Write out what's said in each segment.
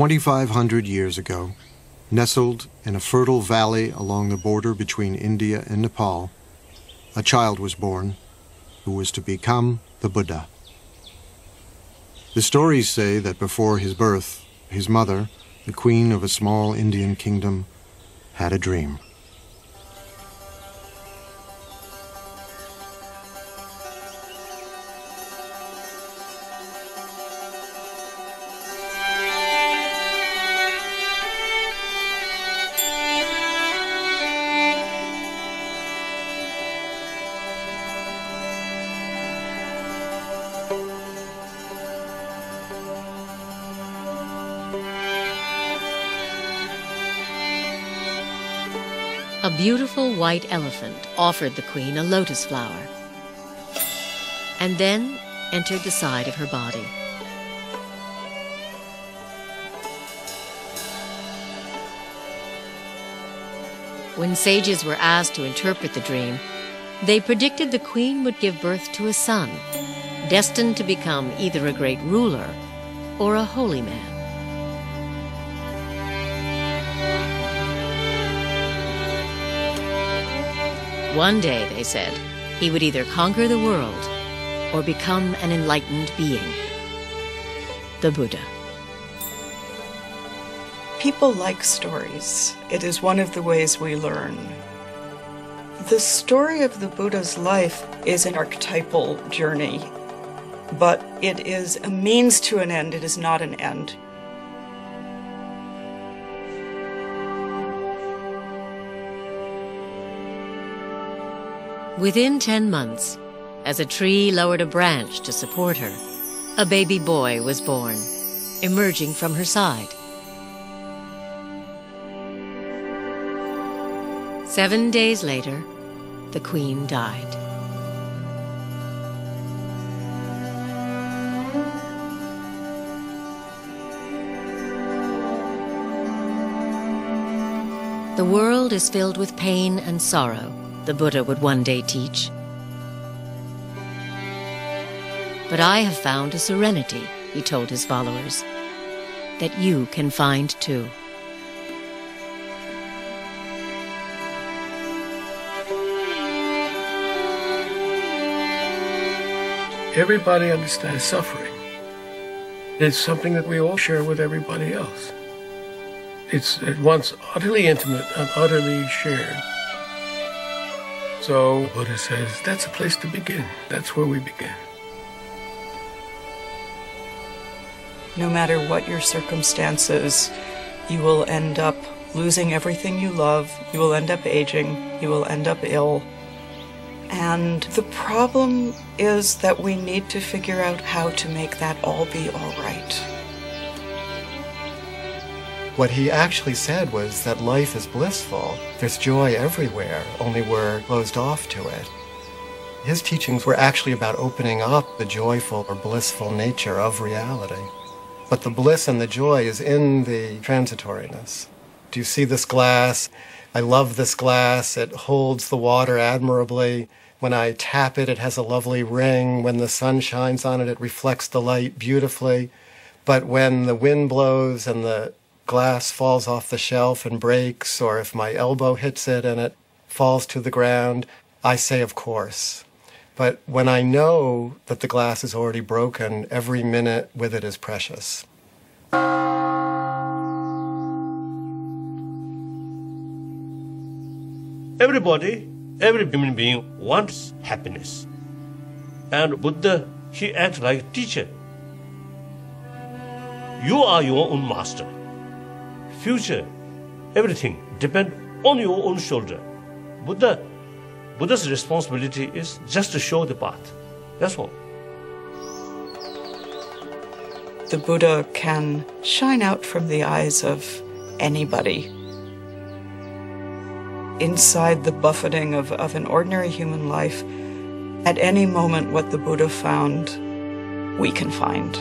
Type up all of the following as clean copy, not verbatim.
2,500 years ago, nestled in a fertile valley along the border between India and Nepal, a child was born who was to become the Buddha. The stories say that before his birth, his mother, the queen of a small Indian kingdom, had a dream. A beautiful white elephant offered the queen a lotus flower and then entered the side of her body. When sages were asked to interpret the dream, they predicted the queen would give birth to a son, destined to become either a great ruler or a holy man. One day, they said, he would either conquer the world or become an enlightened being, the Buddha. People like stories. It is one of the ways we learn. The story of the Buddha's life is an archetypal journey, but it is a means to an end. It is not an end. Within 10 months, as a tree lowered a branch to support her, a baby boy was born, emerging from her side. 7 days later, the queen died. The world is filled with pain and sorrow, the Buddha would one day teach. But I have found a serenity, he told his followers, that you can find too. Everybody understands suffering. It's something that we all share with everybody else. It's at once utterly intimate and utterly shared. So Buddha says, that's a place to begin. That's where we begin. No matter what your circumstances, you will end up losing everything you love. You will end up aging. You will end up ill. And the problem is that we need to figure out how to make that all be all right. What he actually said was that life is blissful. There's joy everywhere, only we're closed off to it. His teachings were actually about opening up the joyful or blissful nature of reality. But the bliss and the joy is in the transitoriness. Do you see this glass? I love this glass. It holds the water admirably. When I tap it, it has a lovely ring. When the sun shines on it, it reflects the light beautifully. But when the wind blows and the glass falls off the shelf and breaks, or if my elbow hits it and it falls to the ground, I say, of course. But when I know that the glass is already broken, every minute with it is precious. Everybody, every human being wants happiness. And Buddha, he acts like a teacher. You are your own master. Future, everything depends on your own shoulder. Buddha's responsibility is just to show the path. That's all. The Buddha can shine out from the eyes of anybody. Inside the buffeting of an ordinary human life, at any moment what the Buddha found, we can find.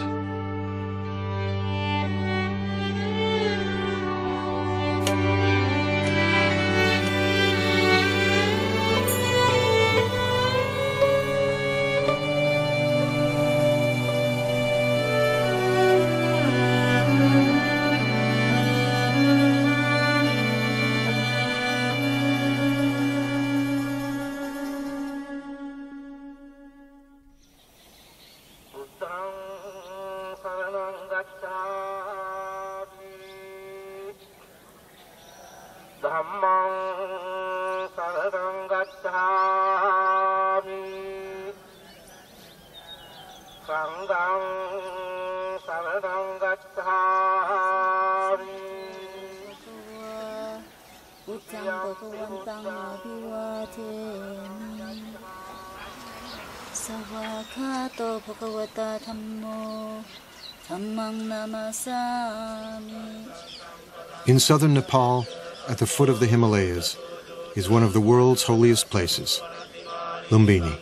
In southern Nepal, at the foot of the Himalayas, is one of the world's holiest places, Lumbini,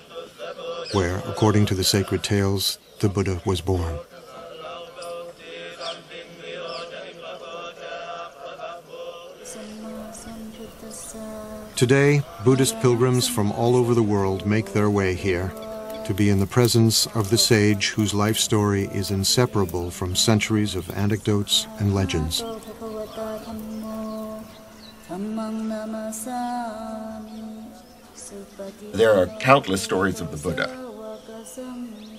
where, according to the sacred tales, the Buddha was born. Today, Buddhist pilgrims from all over the world make their way here to be in the presence of the sage whose life story is inseparable from centuries of anecdotes and legends. There are countless stories of the Buddha.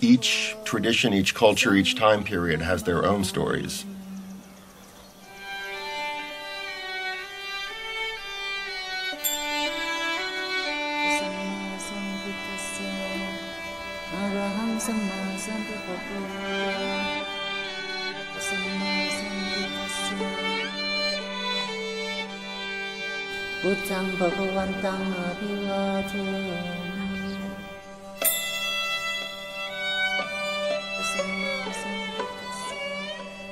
Each tradition, each culture, each time period has their own stories.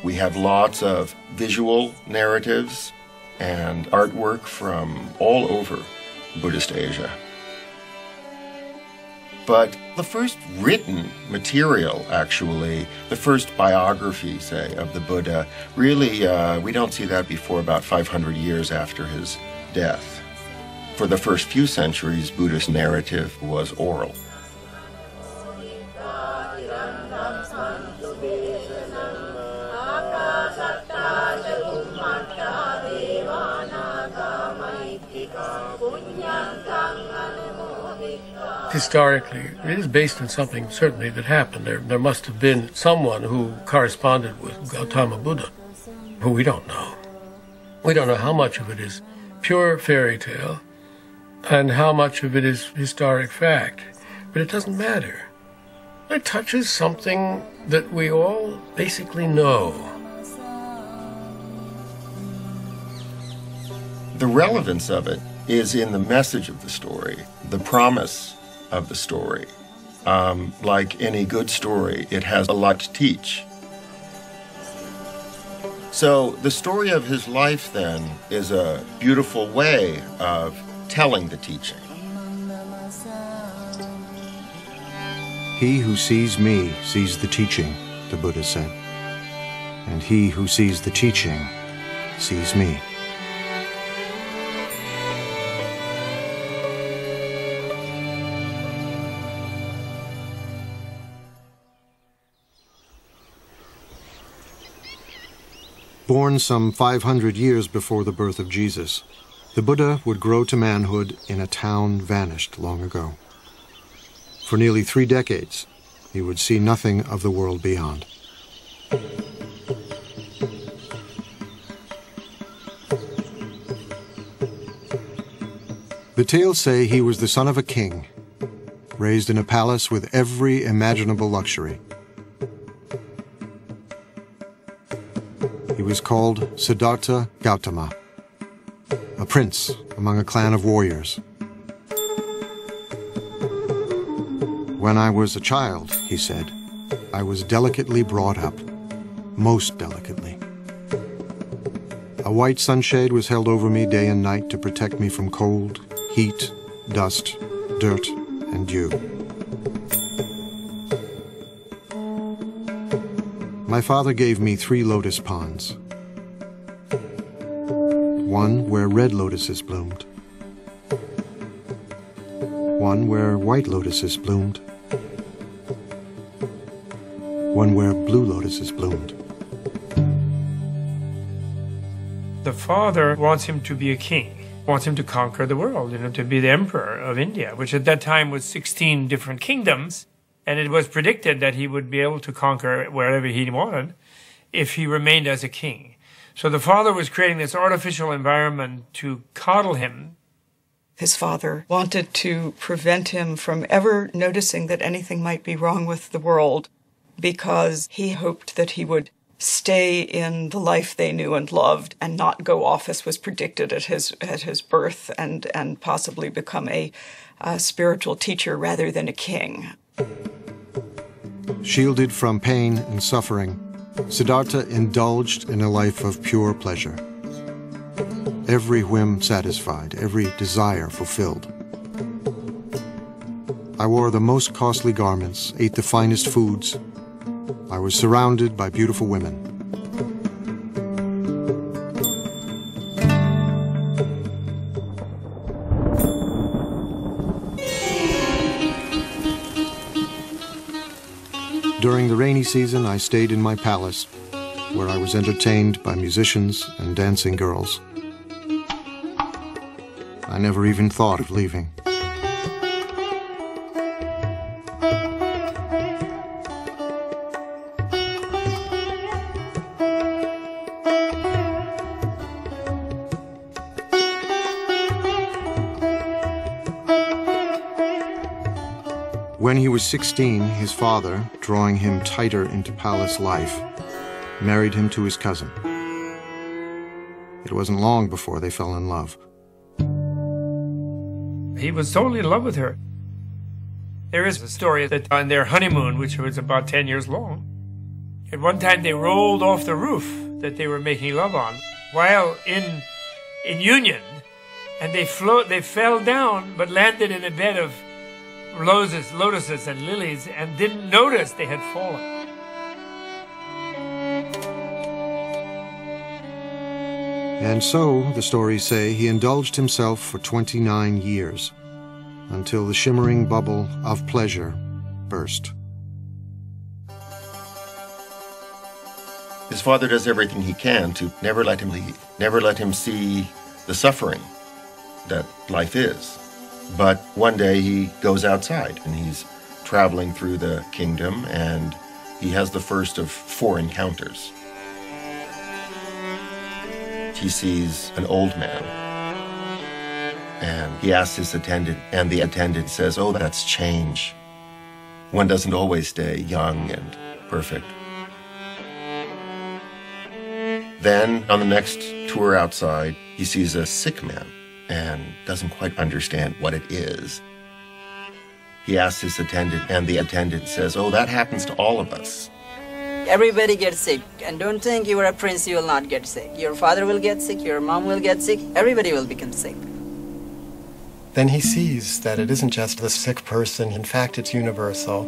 We have lots of visual narratives and artwork from all over Buddhist Asia. But the first written material, actually, the first biography, say, of the Buddha, really, we don't see that before about 500 years after his death. For the first few centuries, Buddhist narrative was oral. Historically, it is based on something certainly that happened. There must have been someone who corresponded with Gautama Buddha, who we don't know. We don't know how much of it is pure fairy tale and how much of it is historic fact. But it doesn't matter. It touches something that we all basically know. The relevance of it is in the message of the story, the promise of the story. Like any good story, it has a lot to teach. So the story of his life, then, is a beautiful way of telling the teaching. He who sees me sees the teaching, the Buddha said. And he who sees the teaching sees me. Born some 500 years before the birth of Jesus, the Buddha would grow to manhood in a town vanished long ago. For nearly 3 decades, he would see nothing of the world beyond. The tales say he was the son of a king, raised in a palace with every imaginable luxury. He was called Siddhartha Gautama, a prince among a clan of warriors. When I was a child, he said, I was delicately brought up, most delicately. A white sunshade was held over me day and night to protect me from cold, heat, dust, dirt, and dew. My father gave me 3 lotus ponds. One where red lotuses bloomed. One where white lotuses bloomed. One where blue lotuses bloomed. The father wants him to be a king, wants him to conquer the world, to be the emperor of India, which at that time was 16 different kingdoms. And it was predicted that he would be able to conquer wherever he wanted if he remained as a king. So the father was creating this artificial environment to coddle him. His father wanted to prevent him from ever noticing that anything might be wrong with the world, because he hoped that he would stay in the life they knew and loved and not go off as was predicted at his birth and possibly become a spiritual teacher rather than a king. Shielded from pain and suffering, Siddhartha indulged in a life of pure pleasure. Every whim satisfied, every desire fulfilled. I wore the most costly garments, ate the finest foods. I was surrounded by beautiful women. During the rainy season, I stayed in my palace, where I was entertained by musicians and dancing girls. I never even thought of leaving. When he was 16, his father, drawing him tighter into palace life, married him to his cousin. It wasn't long before they fell in love. He was totally in love with her. There is a story that on their honeymoon, which was about 10 years long, at one time they rolled off the roof that they were making love on while in union, and they fell down but landed in a bed of lotuses and lilies and didn't notice they had fallen. And so, the stories say, he indulged himself for 29 years, until the shimmering bubble of pleasure burst. His father does everything he can to never let him leave, never let him see the suffering that life is. But one day he goes outside and he's traveling through the kingdom, and he has the first of 4 encounters. He sees an old man, and he asks his attendant, and the attendant says, "Oh, that's change. One doesn't always stay young and perfect." Then, on the next tour outside, he sees a sick man and doesn't quite understand what it is. He asks his attendant, and the attendant says, "Oh, that happens to all of us." Everybody gets sick, and don't think you are a prince, you will not get sick. Your father will get sick, your mom will get sick, everybody will become sick. Then he sees that it isn't just the sick person, in fact it's universal,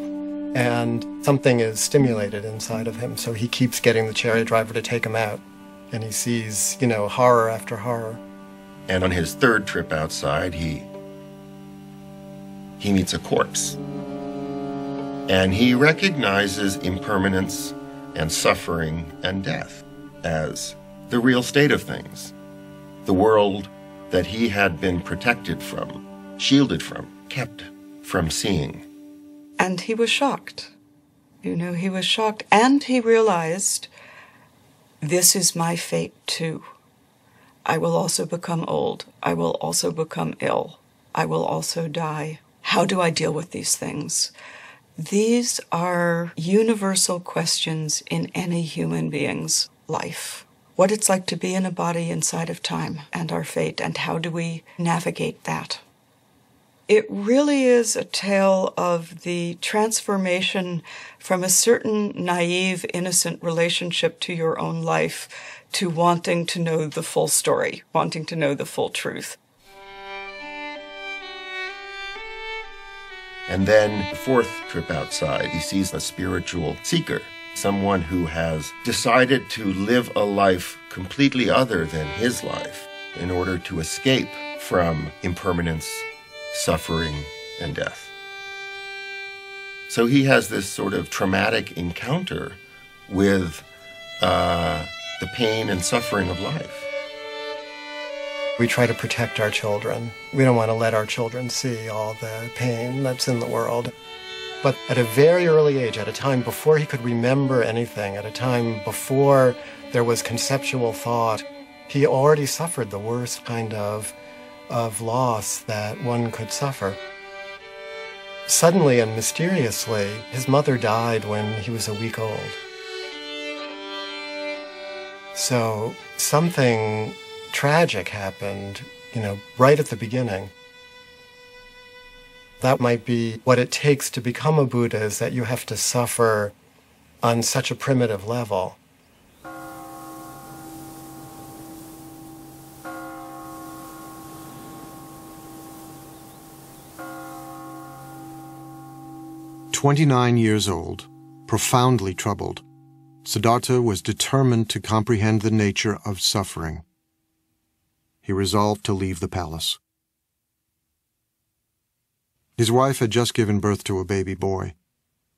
and something is stimulated inside of him, so he keeps getting the chariot driver to take him out, and he sees, horror after horror. And on his 3rd trip outside, he meets a corpse. And he recognizes impermanence and suffering and death as the real state of things. The world that he had been protected from, shielded from, kept from seeing. And he was shocked. He was shocked, and he realized, this is my fate too. I will also become old. I will also become ill. I will also die. How do I deal with these things? These are universal questions in any human being's life. What it's like to be in a body inside of time and our fate, and how do we navigate that? It really is a tale of the transformation from a certain naive, innocent relationship to your own life to wanting to know the full story, wanting to know the full truth. And then the 4th trip outside, he sees a spiritual seeker, someone who has decided to live a life completely other than his life in order to escape from impermanence, suffering, and death. So he has this sort of traumatic encounter with the pain and suffering of life. We try to protect our children. We don't want to let our children see all the pain that's in the world. But at a very early age, at a time before he could remember anything, at a time before there was conceptual thought, he already suffered the worst kind of loss that one could suffer. Suddenly and mysteriously, his mother died when he was a week old. So something tragic happened, right at the beginning. That might be what it takes to become a Buddha, is that you have to suffer on such a primitive level. "29 years old, profoundly troubled, Siddhartha was determined to comprehend the nature of suffering. He resolved to leave the palace. His wife had just given birth to a baby boy.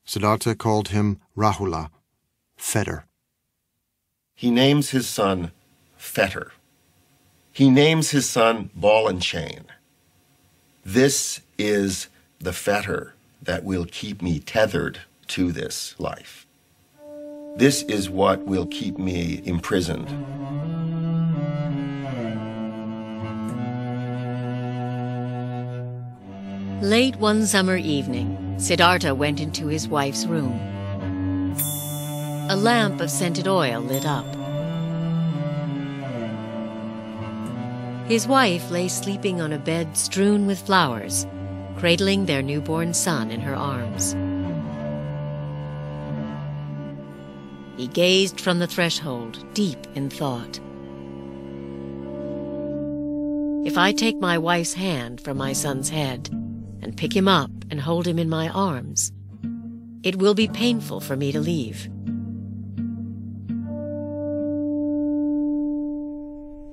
Siddhartha called him Rahula, fetter. He names his son Fetter. He names his son Ball and Chain. This is the fetter that will keep me tethered to this life. This is what will keep me imprisoned. Late one summer evening, Siddhartha went into his wife's room. A lamp of scented oil lit up. His wife lay sleeping on a bed strewn with flowers, cradling their newborn son in her arms. He gazed from the threshold, deep in thought. If I take my wife's hand from my son's head and pick him up and hold him in my arms, it will be painful for me to leave.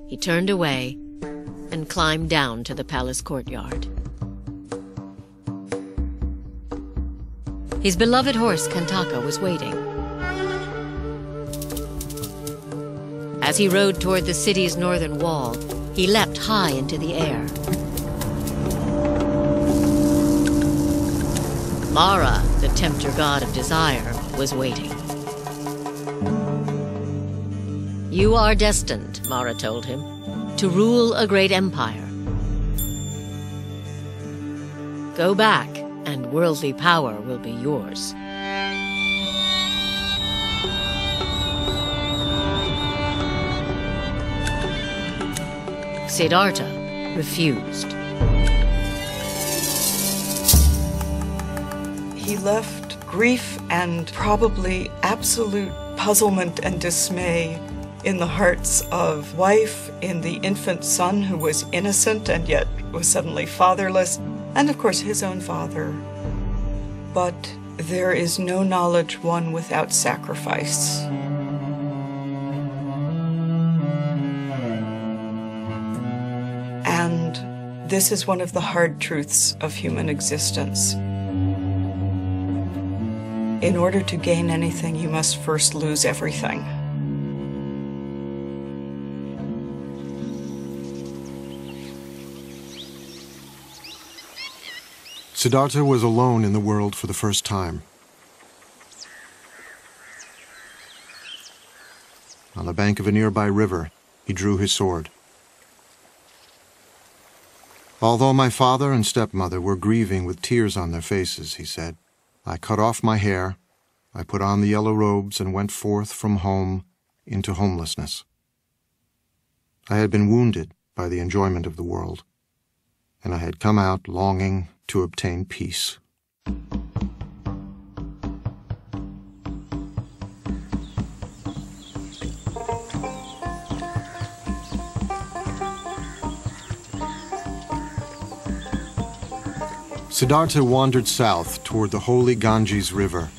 He turned away and climbed down to the palace courtyard. His beloved horse Kantaka was waiting. As he rode toward the city's northern wall, he leapt high into the air. Mara, the tempter god of desire, was waiting. You are destined, Mara told him, to rule a great empire. Go back, and worldly power will be yours. Siddhartha refused. He left grief and probably absolute puzzlement and dismay in the hearts of wife, in the infant son who was innocent and yet was suddenly fatherless, and of course his own father. But there is no knowledge won without sacrifice. And this is one of the hard truths of human existence. In order to gain anything, you must first lose everything. Siddhartha was alone in the world for the first time. On the bank of a nearby river, he drew his sword. Although my father and stepmother were grieving with tears on their faces, he said, I cut off my hair, I put on the yellow robes and went forth from home into homelessness. I had been wounded by the enjoyment of the world, and I had come out longing to obtain peace. Siddhartha wandered south toward the holy Ganges River.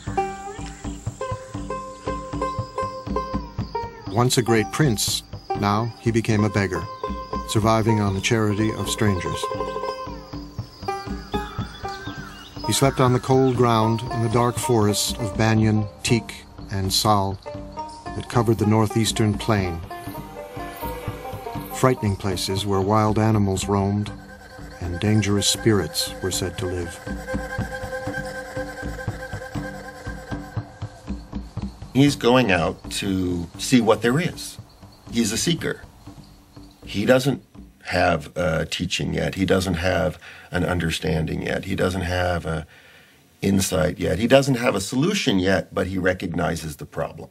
Once a great prince, now he became a beggar, surviving on the charity of strangers. He slept on the cold ground in the dark forests of banyan, teak, and sal that covered the northeastern plain, frightening places where wild animals roamed and dangerous spirits were said to live. He's going out to see what there is. He's a seeker. He doesn't have a teaching yet. He doesn't have an understanding yet. He doesn't have an insight yet. He doesn't have a solution yet, but he recognizes the problem.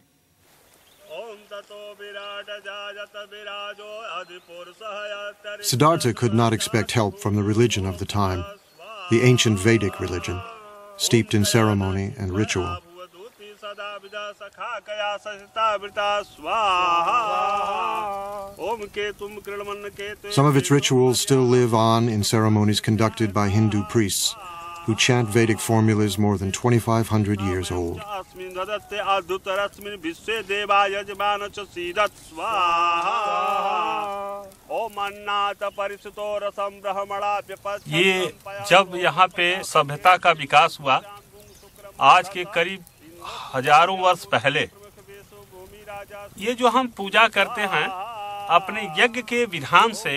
Siddhartha could not expect help from the religion of the time, the ancient Vedic religion, steeped in ceremony and ritual. Some of its rituals still live on in ceremonies conducted by Hindu priests, who chant Vedic formulas more than 2,500 years old. ये जब यहाँ पे सभ्यता का विकास हुआ, आज के करीब हजारों वर्ष पहले, ये जो हम पूजा करते हैं, अपने यज्ञ के विधान से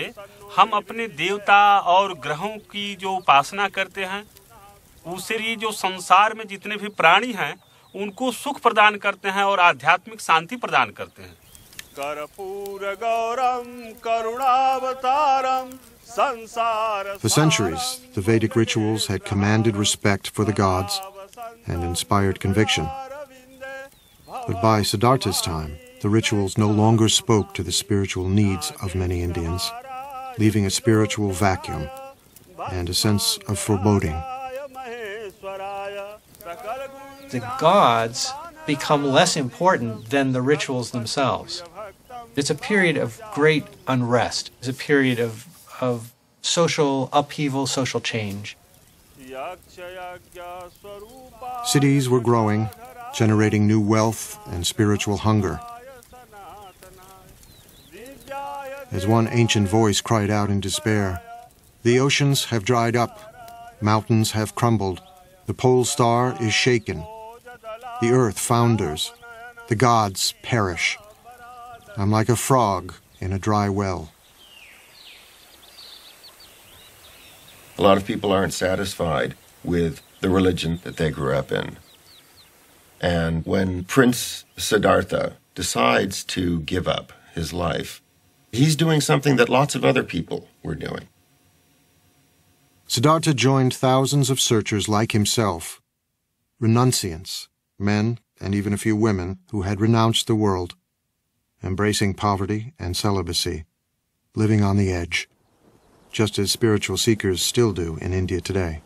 हम अपने देवता और ग्रहों की जो उपासना करते हैं, उससे ये जो संसार में जितने भी प्राणी हैं, उनको सुख प्रदान करते हैं और आध्यात्मिक शांति प्रदान करते हैं। For centuries, the Vedic rituals had commanded respect for the gods and inspired conviction. But by Siddhartha's time, the rituals no longer spoke to the spiritual needs of many Indians, leaving a spiritual vacuum and a sense of foreboding. The gods become less important than the rituals themselves. It's a period of great unrest. It's a period of social upheaval, social change. Cities were growing, generating new wealth and spiritual hunger. As one ancient voice cried out in despair, "The oceans have dried up, mountains have crumbled, the pole star is shaken, the earth founders, the gods perish. I'm like a frog in a dry well." A lot of people aren't satisfied with the religion that they grew up in. And when Prince Siddhartha decides to give up his life, he's doing something that lots of other people were doing. Siddhartha joined thousands of searchers like himself, renunciants, men and even a few women who had renounced the world, embracing poverty and celibacy, living on the edge, just as spiritual seekers still do in India today.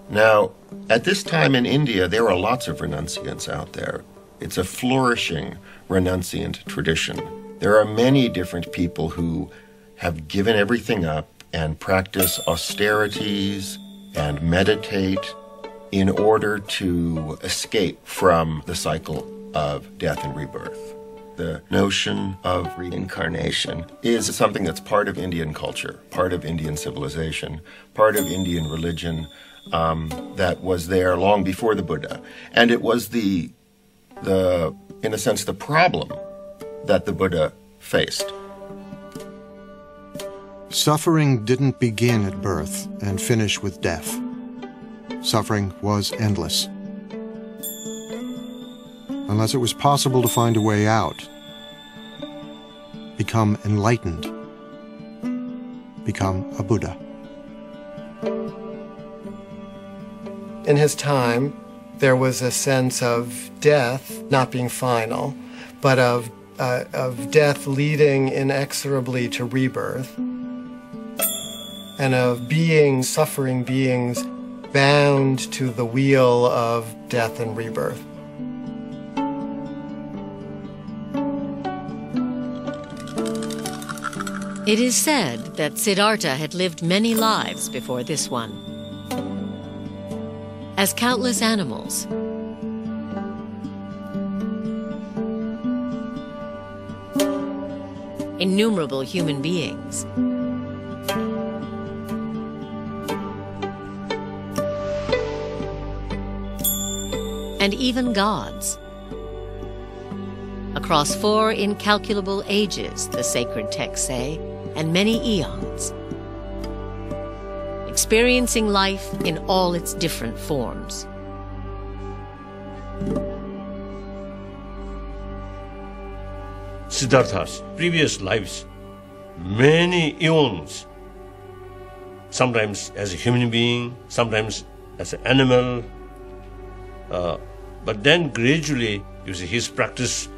Now, at this time in India, there are lots of renunciants out there. It's a flourishing renunciant tradition. There are many different people who have given everything up and practice austerities and meditate in order to escape from the cycle of death and rebirth. The notion of reincarnation is something that's part of Indian culture, part of Indian civilization, part of Indian religion, that was there long before the Buddha. And it was in a sense, the problem that the Buddha faced. Suffering didn't begin at birth and finish with death. Suffering was endless. Unless it was possible to find a way out, become enlightened, become a Buddha. In his time, there was a sense of death not being final, but of death leading inexorably to rebirth, and of suffering beings bound to the wheel of death and rebirth. It is said that Siddhartha had lived many lives before this one. As countless animals, innumerable human beings, and even gods. Across 4 incalculable ages, the sacred texts say, and many eons, experiencing life in all its different forms. Siddhartha's previous lives, many eons, sometimes as a human being, sometimes as an animal, but then gradually you see his practice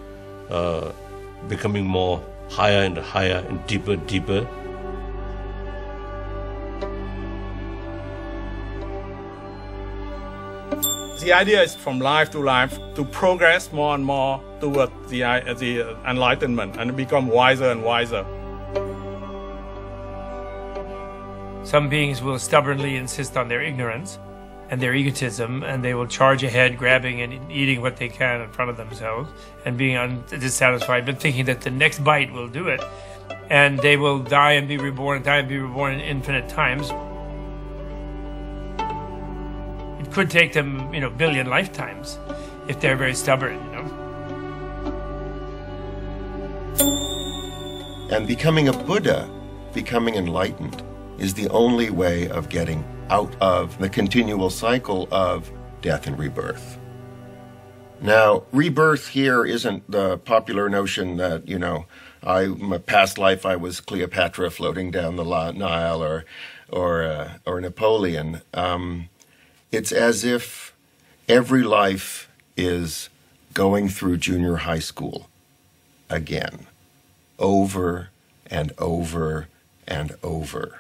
becoming more higher and higher and deeper, deeper. The idea is from life to life to progress more and more toward the enlightenment and become wiser and wiser. Some beings will stubbornly insist on their ignorance and their egotism, and they will charge ahead, grabbing and eating what they can in front of themselves and being dissatisfied, but thinking that the next bite will do it. And they will die and be reborn, infinite times. It could take them, billion lifetimes if they're very stubborn, And becoming a Buddha, becoming enlightened, is the only way of getting out of the continual cycle of death and rebirth. Now, rebirth here isn't the popular notion that, my past life I was Cleopatra floating down the Nile or Napoleon. It's as if every life is going through junior high school again, over and over and over.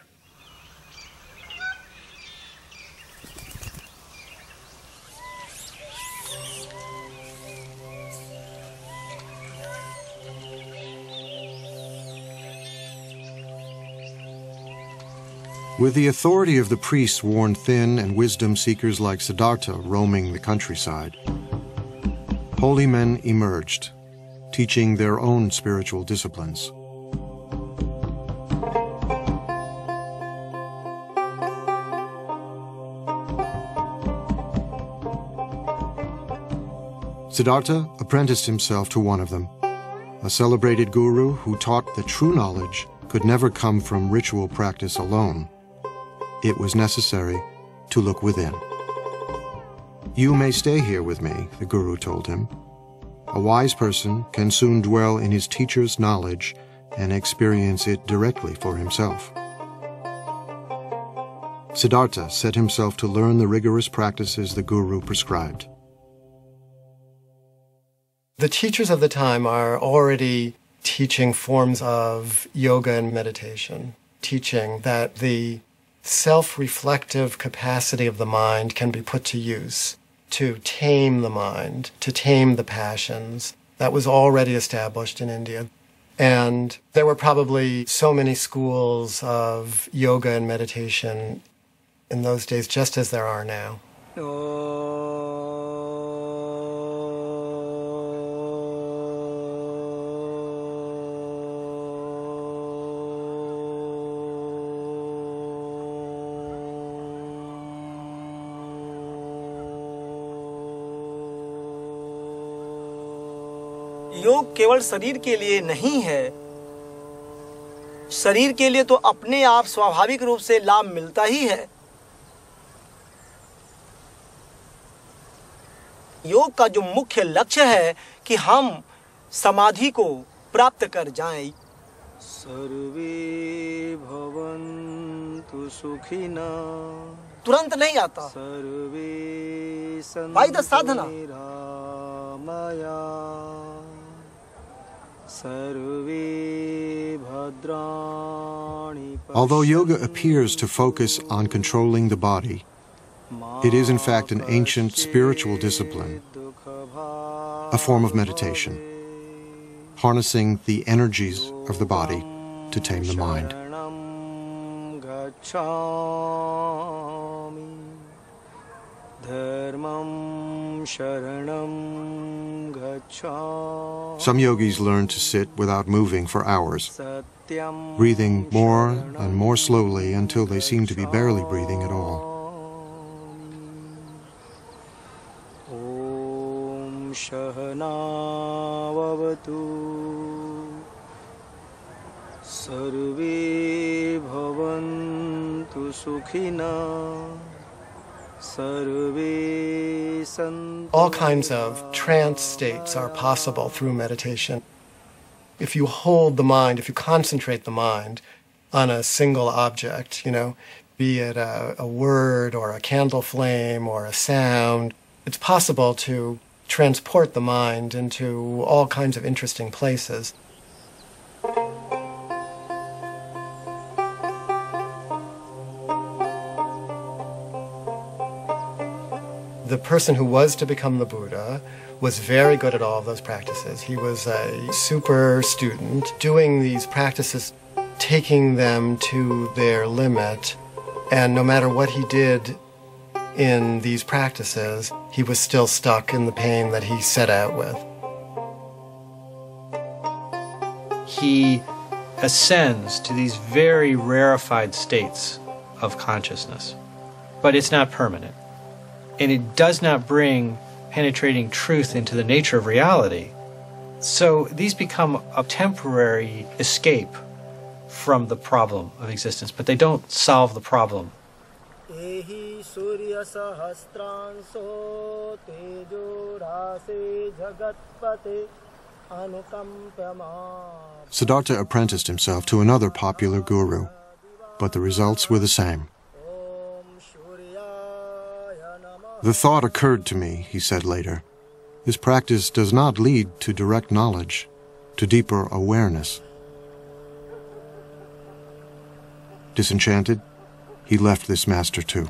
With the authority of the priests worn thin and wisdom seekers like Siddhartha roaming the countryside, holy men emerged, teaching their own spiritual disciplines. Siddhartha apprenticed himself to one of them, a celebrated guru who taught that true knowledge could never come from ritual practice alone. It was necessary to look within. "You may stay here with me," the guru told him. "A wise person can soon dwell in his teacher's knowledge and experience it directly for himself." Siddhartha set himself to learn the rigorous practices the guru prescribed. The teachers of the time are already teaching forms of yoga and meditation, teaching that the self-reflective capacity of the mind can be put to use to tame the mind, to tame the passions. That was already established in India. And there were probably so many schools of yoga and meditation in those days, just as there are now. योग केवल शरीर के लिए नहीं है। शरीर के लिए तो अपने आप स्वाभाविक रूप से लाभ मिलता ही है। योग का जो मुख्य लक्ष्य है कि हम समाधि को प्राप्त कर जाएं। सर्वे भवन्तु सुखिना तुरंत नहीं आता। सर्वे by the sadhana. Although yoga appears to focus on controlling the body, it is in fact an ancient spiritual discipline, a form of meditation, harnessing the energies of the body to tame the mind. Some yogis learn to sit without moving for hours, breathing more and more slowly until they seem to be barely breathing at all. सर्वे भवन्तु सुखिनः सर्वे सन्तु. All kinds of trance states are possible through meditation. If you hold the mind, if you concentrate the mind on a single object, be it a word or a candle flame or a sound, it's possible to transport the mind into all kinds of interesting places. The person who was to become the Buddha was very good at all of those practices. He was a super student, doing these practices, taking them to their limit, and no matter what he did in these practices, he was still stuck in the pain that he set out with. He ascends to these very rarefied states of consciousness, but it's not permanent. And it does not bring penetrating truth into the nature of reality. So these become a temporary escape from the problem of existence, but they don't solve the problem. Siddhartha apprenticed himself to another popular guru, but the results were the same. The thought occurred to me, he said later, this practice does not lead to direct knowledge, to deeper awareness. Disenchanted, he left this master too.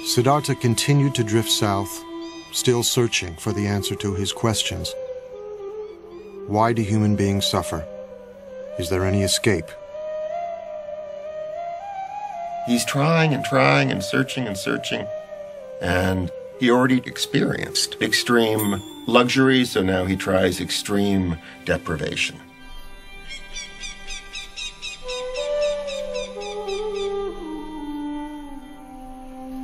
Siddhartha continued to drift south, still searching for the answer to his questions. Why do human beings suffer? Is there any escape? He's trying and trying and searching, and he already experienced extreme luxury, so now he tries extreme deprivation.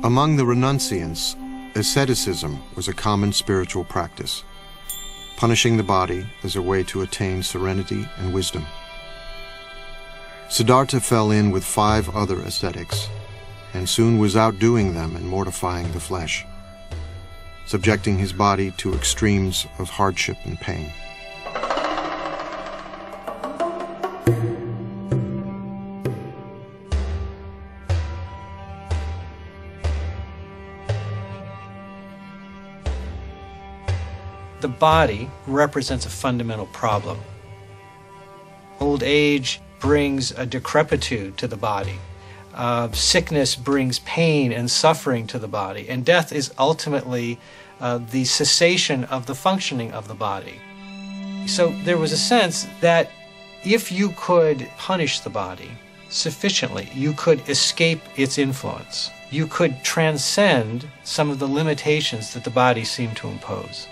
Among the renunciants, asceticism was a common spiritual practice, punishing the body as a way to attain serenity and wisdom. Siddhartha fell in with 5 other ascetics, and soon was outdoing them in mortifying the flesh, subjecting his body to extremes of hardship and pain. The body represents a fundamental problem. Old age brings a decrepitude to the body. Sickness brings pain and suffering to the body. And death is ultimately the cessation of the functioning of the body. So there was a sense that if you could punish the body sufficiently, you could escape its influence. You could transcend some of the limitations that the body seemed to impose.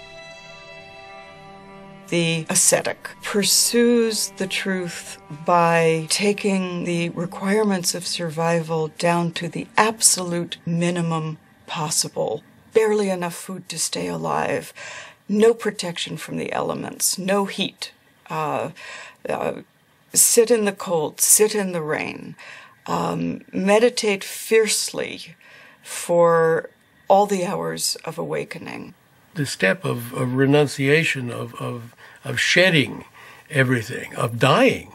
The ascetic pursues the truth by taking the requirements of survival down to the absolute minimum possible. Barely enough food to stay alive, no protection from the elements, no heat. Sit in the cold, sit in the rain. Meditate fiercely for all the hours of awakening. The step of renunciation, of shedding everything, of dying,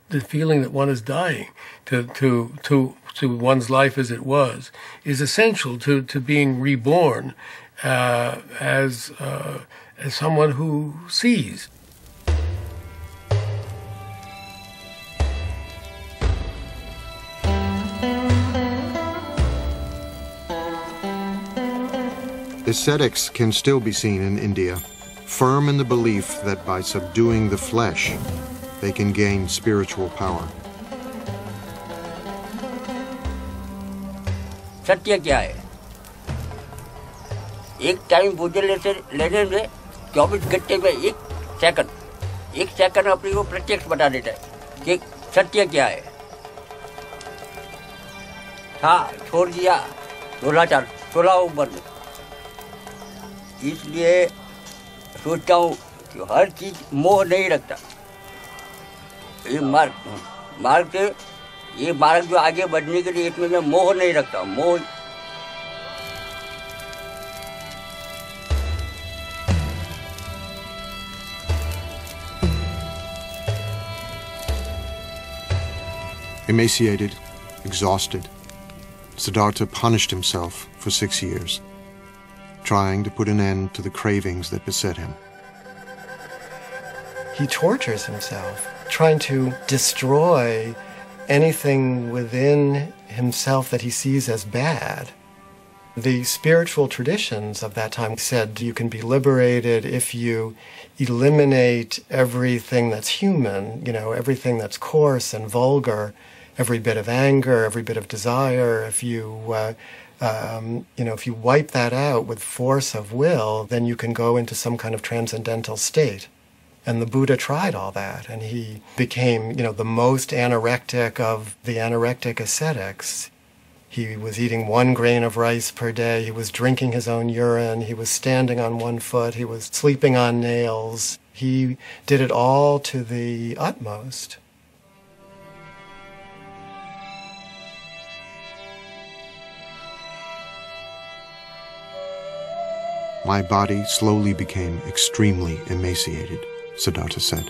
the feeling that one is dying to one's life as it was, is essential to being reborn as someone who sees. Ascetics can still be seen in India, firm in the belief that by subduing the flesh, they can gain spiritual power. सत्य क्या है? एक time भोजन लेने में 24 घंटे में एक सेकंड अपने को प्रत्यक्ष बना देता है. कि सत्य क्या है। था छोड़ दिया टोला ऊपर में। इसलिए सोचता हूँ कि हर चीज मोह नहीं रखता। ये मार्ग जो आगे बढ़ने के लिए इसमें मैं मोह नहीं रखता। मोह Emaciated, exhausted, Siddhartha punished himself for 6 years, trying to put an end to the cravings that beset him. He tortures himself, trying to destroy anything within himself that he sees as bad. The spiritual traditions of that time said you can be liberated if you eliminate everything that's human, everything that's coarse and vulgar, every bit of anger, every bit of desire. If you wipe that out with force of will, then you can go into some kind of transcendental state. And the Buddha tried all that, and he became, the most anorectic of the anorectic ascetics. He was eating 1 grain of rice per day. He was drinking his own urine. He was standing on 1 foot. He was sleeping on nails. He did it all to the utmost. My body slowly became extremely emaciated, Siddhartha said.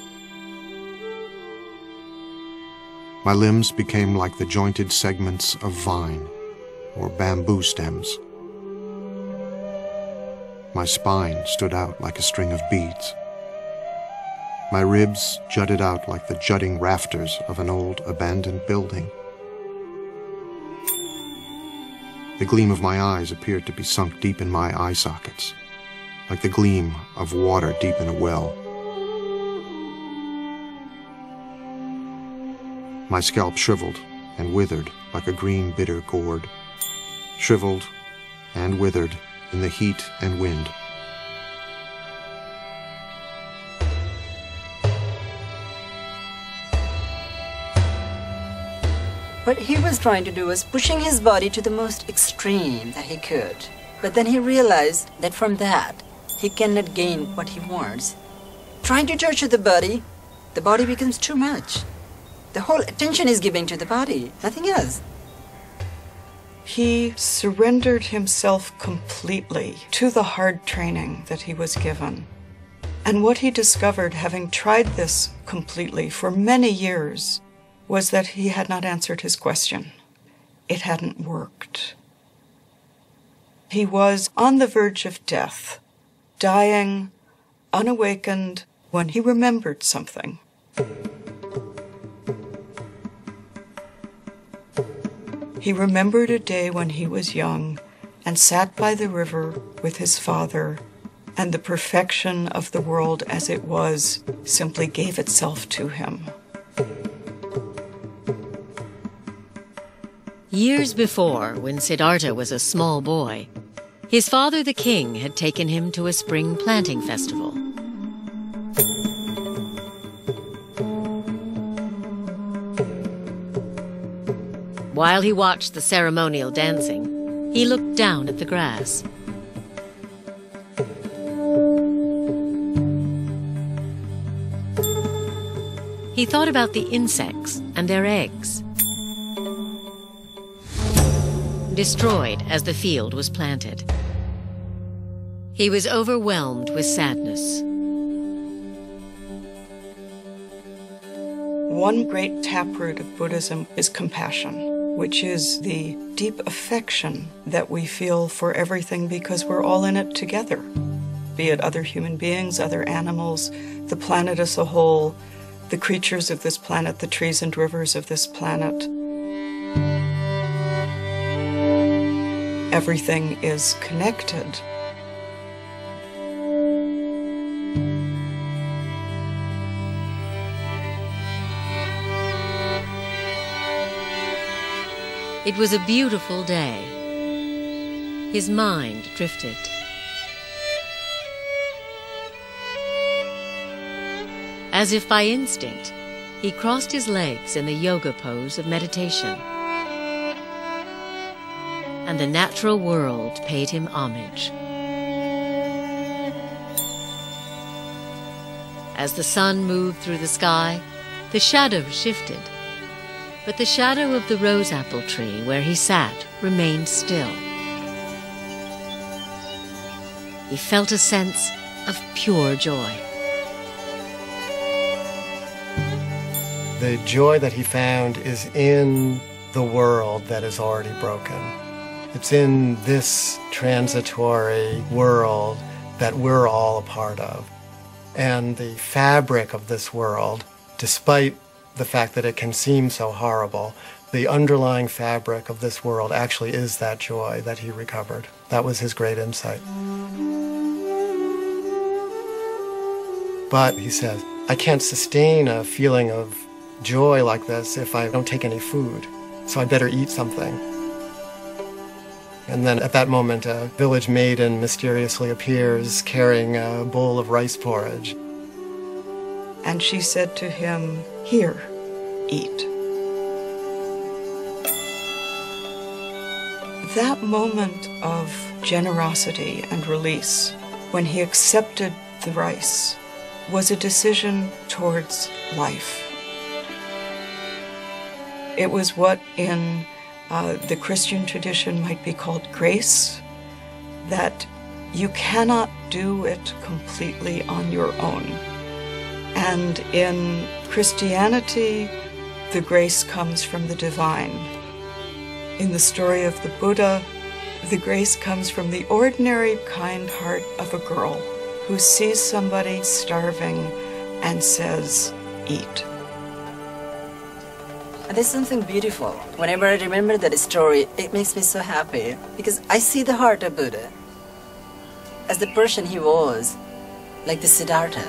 My limbs became like the jointed segments of vine or bamboo stems. My spine stood out like a string of beads. My ribs jutted out like the jutting rafters of an old abandoned building. The gleam of my eyes appeared to be sunk deep in my eye sockets, like the gleam of water deep in a well. My scalp shriveled and withered like a green bitter gourd, shriveled and withered in the heat and wind. What he was trying to do was pushing his body to the most extreme that he could. But then he realized that from that, he cannot gain what he wants. Trying to torture the body becomes too much. The whole attention is given to the body, nothing else. He surrendered himself completely to the hard training that he was given. And what he discovered, having tried this completely for many years, was that he had not answered his question. It hadn't worked. He was on the verge of death, dying, unawakened, when he remembered something. He remembered a day when he was young and sat by the river with his father, and the perfection of the world as it was simply gave itself to him. Years before, when Siddhartha was a small boy, his father the king had taken him to a spring planting festival. While he watched the ceremonial dancing, he looked down at the grass. He thought about the insects and their eggs, destroyed as the field was planted. He was overwhelmed with sadness. One great taproot of Buddhism is compassion, which is the deep affection that we feel for everything because we're all in it together, be it other human beings, other animals, the planet as a whole, the creatures of this planet, the trees and rivers of this planet. Everything is connected. It was a beautiful day. His mind drifted. As if by instinct, he crossed his legs in the yoga pose of meditation, and the natural world paid him homage. As the sun moved through the sky, the shadows shifted, but the shadow of the rose apple tree where he sat remained still. He felt a sense of pure joy. The joy that he found is in the world that is already broken. It's in this transitory world that we're all a part of. And the fabric of this world, despite the fact that it can seem so horrible, the underlying fabric of this world actually is that joy that he recovered. That was his great insight. But, he says, I can't sustain a feeling of joy like this if I don't take any food, so I better eat something. And then at that moment, a village maiden mysteriously appears carrying a bowl of rice porridge. And she said to him, "Here, eat." That moment of generosity and release, when he accepted the rice, was a decision towards life. It was what in the Christian tradition might be called grace, that you cannot do it completely on your own. And in Christianity, the grace comes from the divine. In the story of the Buddha, the grace comes from the ordinary kind heart of a girl who sees somebody starving and says, "Eat." There's something beautiful. Whenever I remember that story, it makes me so happy because I see the heart of Buddha as the person he was, like the Siddhartha.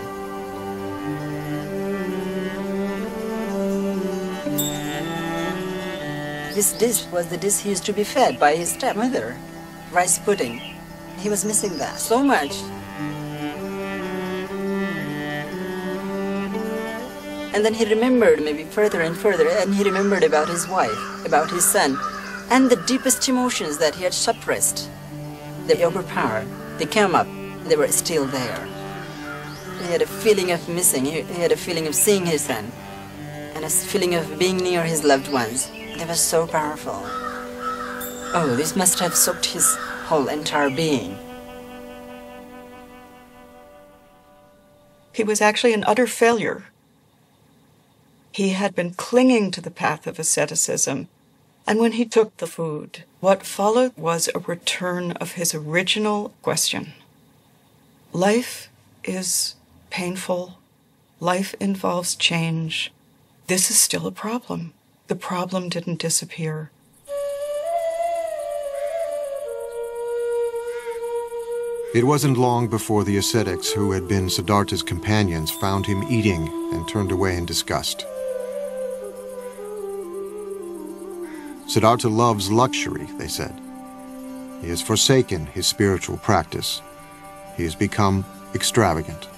This dish was the dish he used to be fed by his stepmother, rice pudding. He was missing that so much. And then he remembered maybe further and further, and he remembered about his wife, about his son, and the deepest emotions that he had suppressed. They overpowered. They came up. They were still there. He had a feeling of missing. He had a feeling of seeing his son, and a feeling of being near his loved ones. They were so powerful. Oh, this must have soaked his whole entire being. He was actually an utter failure. He had been clinging to the path of asceticism, and when he took the food, what followed was a return of his original question. Life is painful. Life involves change. This is still a problem. The problem didn't disappear. It wasn't long before the ascetics who had been Siddhartha's companions found him eating and turned away in disgust. Siddhartha loves luxury, they said. He has forsaken his spiritual practice. He has become extravagant.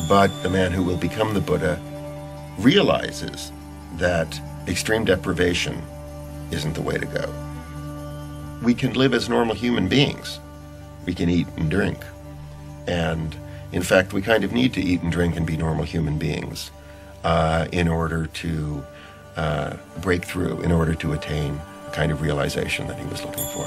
But the man who will become the Buddha realizes that extreme deprivation isn't the way to go. We can live as normal human beings. We can eat and drink. And in fact, we kind of need to eat and drink and be normal human beings in order to break through, in order to attain the kind of realization that he was looking for.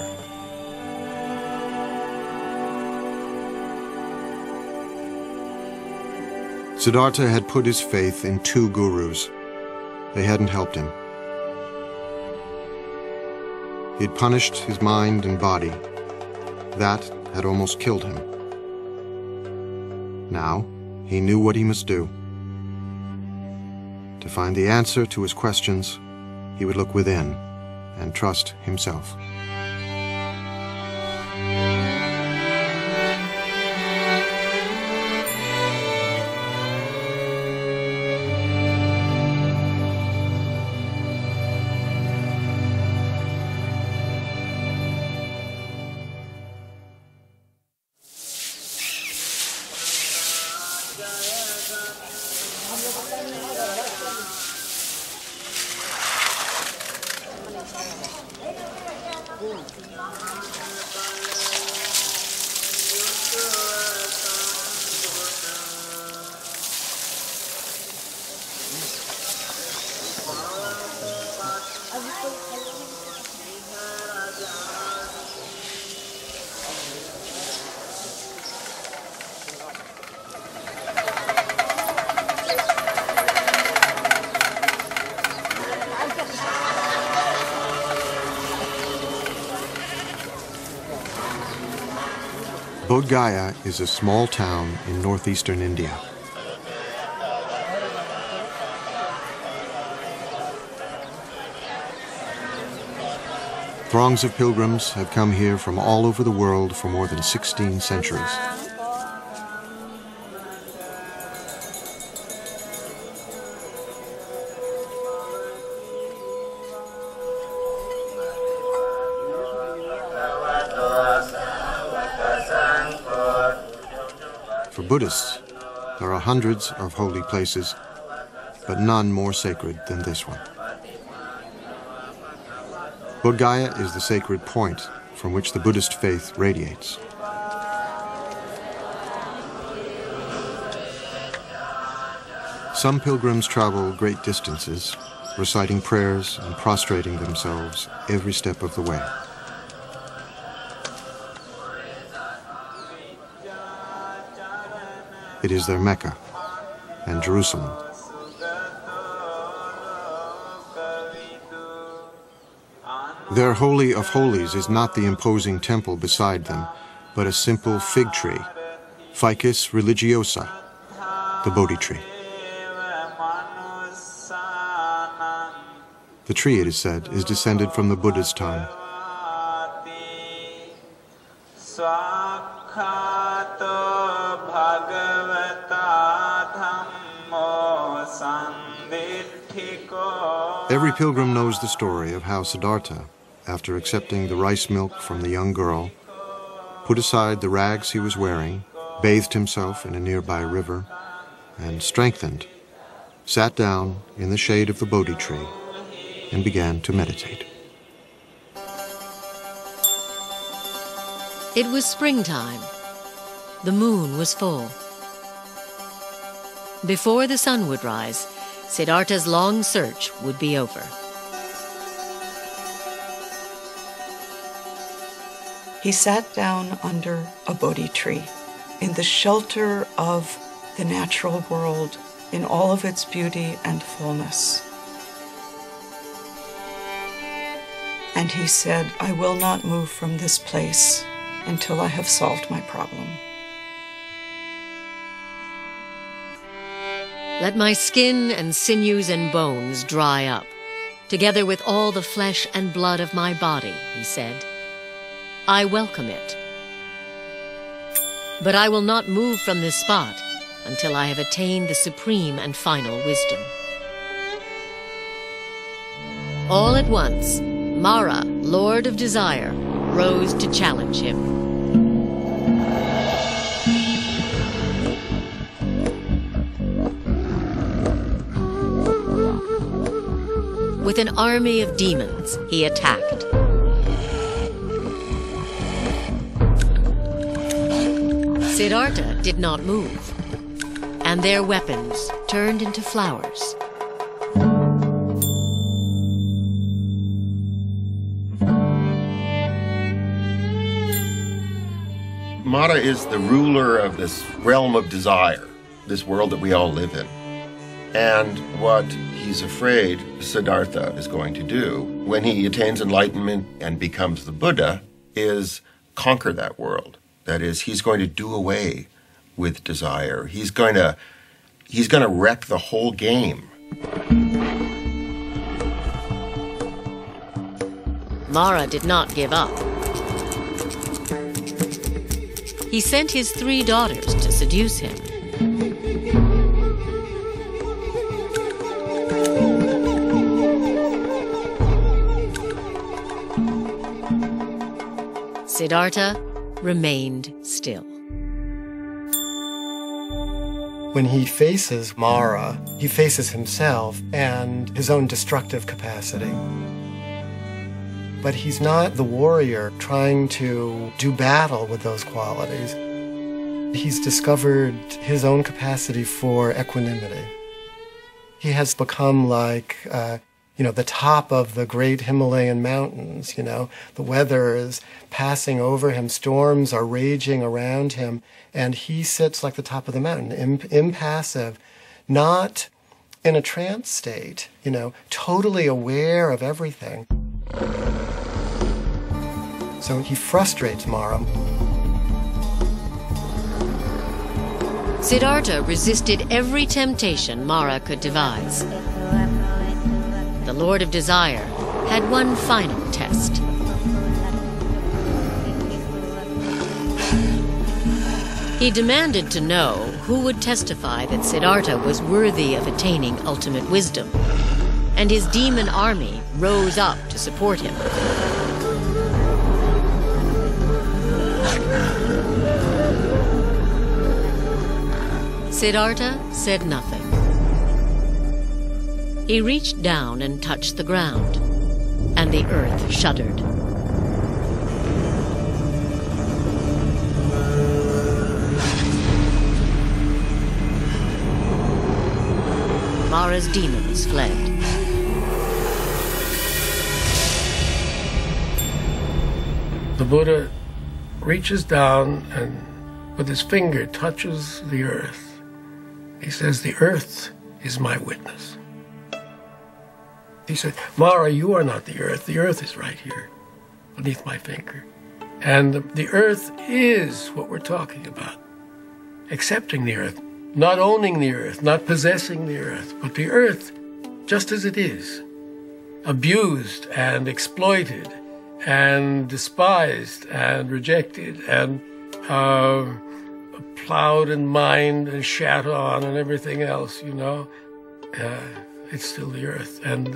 Siddhartha had put his faith in 2 gurus. They hadn't helped him. He'd punished his mind and body. That had almost killed him. Now, he knew what he must do. To find the answer to his questions, he would look within and trust himself. Bodh Gaya is a small town in northeastern India. Throngs of pilgrims have come here from all over the world for more than 16 centuries. For Buddhists, there are hundreds of holy places, but none more sacred than this one. Bodh Gaya is the sacred point from which the Buddhist faith radiates. Some pilgrims travel great distances, reciting prayers and prostrating themselves every step of the way. It is their Mecca and Jerusalem. Their Holy of Holies is not the imposing temple beside them, but a simple fig tree, Ficus religiosa, the Bodhi tree. The tree, it is said, is descended from the Buddha's time. Every pilgrim knows the story of how Siddhartha, after accepting the rice milk from the young girl, put aside the rags he was wearing, bathed himself in a nearby river, and strengthened, sat down in the shade of the Bodhi tree and began to meditate. It was springtime. The moon was full. Before the sun would rise, Siddhartha's long search would be over. He sat down under a Bodhi tree in the shelter of the natural world in all of its beauty and fullness. And he said, "I will not move from this place until I have solved my problem. Let my skin and sinews and bones dry up, together with all the flesh and blood of my body," he said. "I welcome it. But I will not move from this spot until I have attained the supreme and final wisdom." All at once, Mara, Lord of Desire, rose to challenge him. With an army of demons, he attacked. Siddhartha did not move, and their weapons turned into flowers. Mara is the ruler of this realm of desire, this world that we all live in. And what he's afraid Siddhartha is going to do when he attains enlightenment and becomes the Buddha is conquer that world. That is, he's going to do away with desire. He's going to wreck the whole game. Mara did not give up. He sent his 3 daughters to seduce him. Siddhartha remained still. When he faces Mara, he faces himself and his own destructive capacity. But he's not the warrior trying to do battle with those qualities. He's discovered his own capacity for equanimity. He has become like, the top of the great Himalayan mountains, The weather is passing over him, storms are raging around him, and he sits like the top of the mountain, impassive, not in a trance state, totally aware of everything. So he frustrates Mara. Siddhartha resisted every temptation Mara could devise. The Lord of Desire had one final test. He demanded to know who would testify that Siddhartha was worthy of attaining ultimate wisdom, and his demon army rose up to support him. Siddhartha said nothing. He reached down and touched the ground, and the earth shuddered. Mara's demons fled. The Buddha reaches down and with his finger touches the earth. He says, "The earth is my witness." He said, "Mara, you are not the earth. The earth is right here, beneath my finger." And the earth is what we're talking about. Accepting the earth, not owning the earth, not possessing the earth, but the earth just as it is, abused and exploited and despised and rejected and plowed and mined and shat on and everything else, it's still the earth, and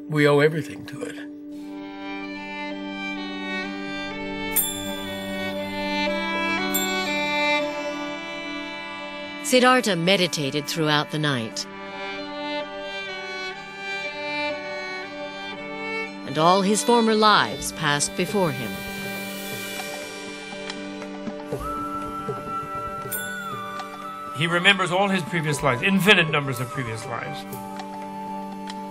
we owe everything to it. Siddhartha meditated throughout the night, and all his former lives passed before him. He remembers all his previous lives, infinite numbers of previous lives.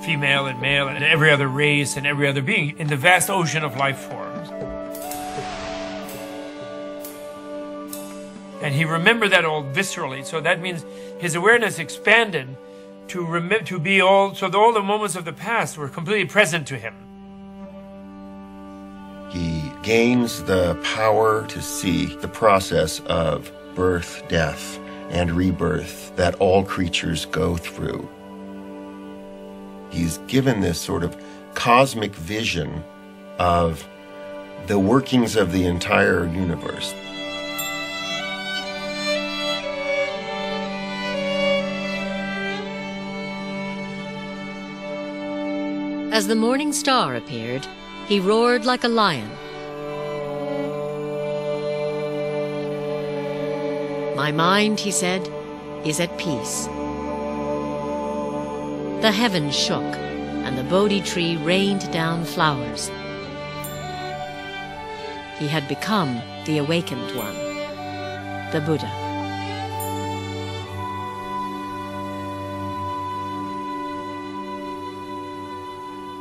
Female and male and every other race and every other being in the vast ocean of life forms. And he remembered that all viscerally, so that means his awareness expanded to be all, so that all the moments of the past were completely present to him. He gains the power to see the process of birth, death, and rebirth that all creatures go through. He's given this sort of cosmic vision of the workings of the entire universe. As the morning star appeared, he roared like a lion. "My mind," he said, "is at peace." The heavens shook, and the Bodhi tree rained down flowers. He had become the awakened one, the Buddha.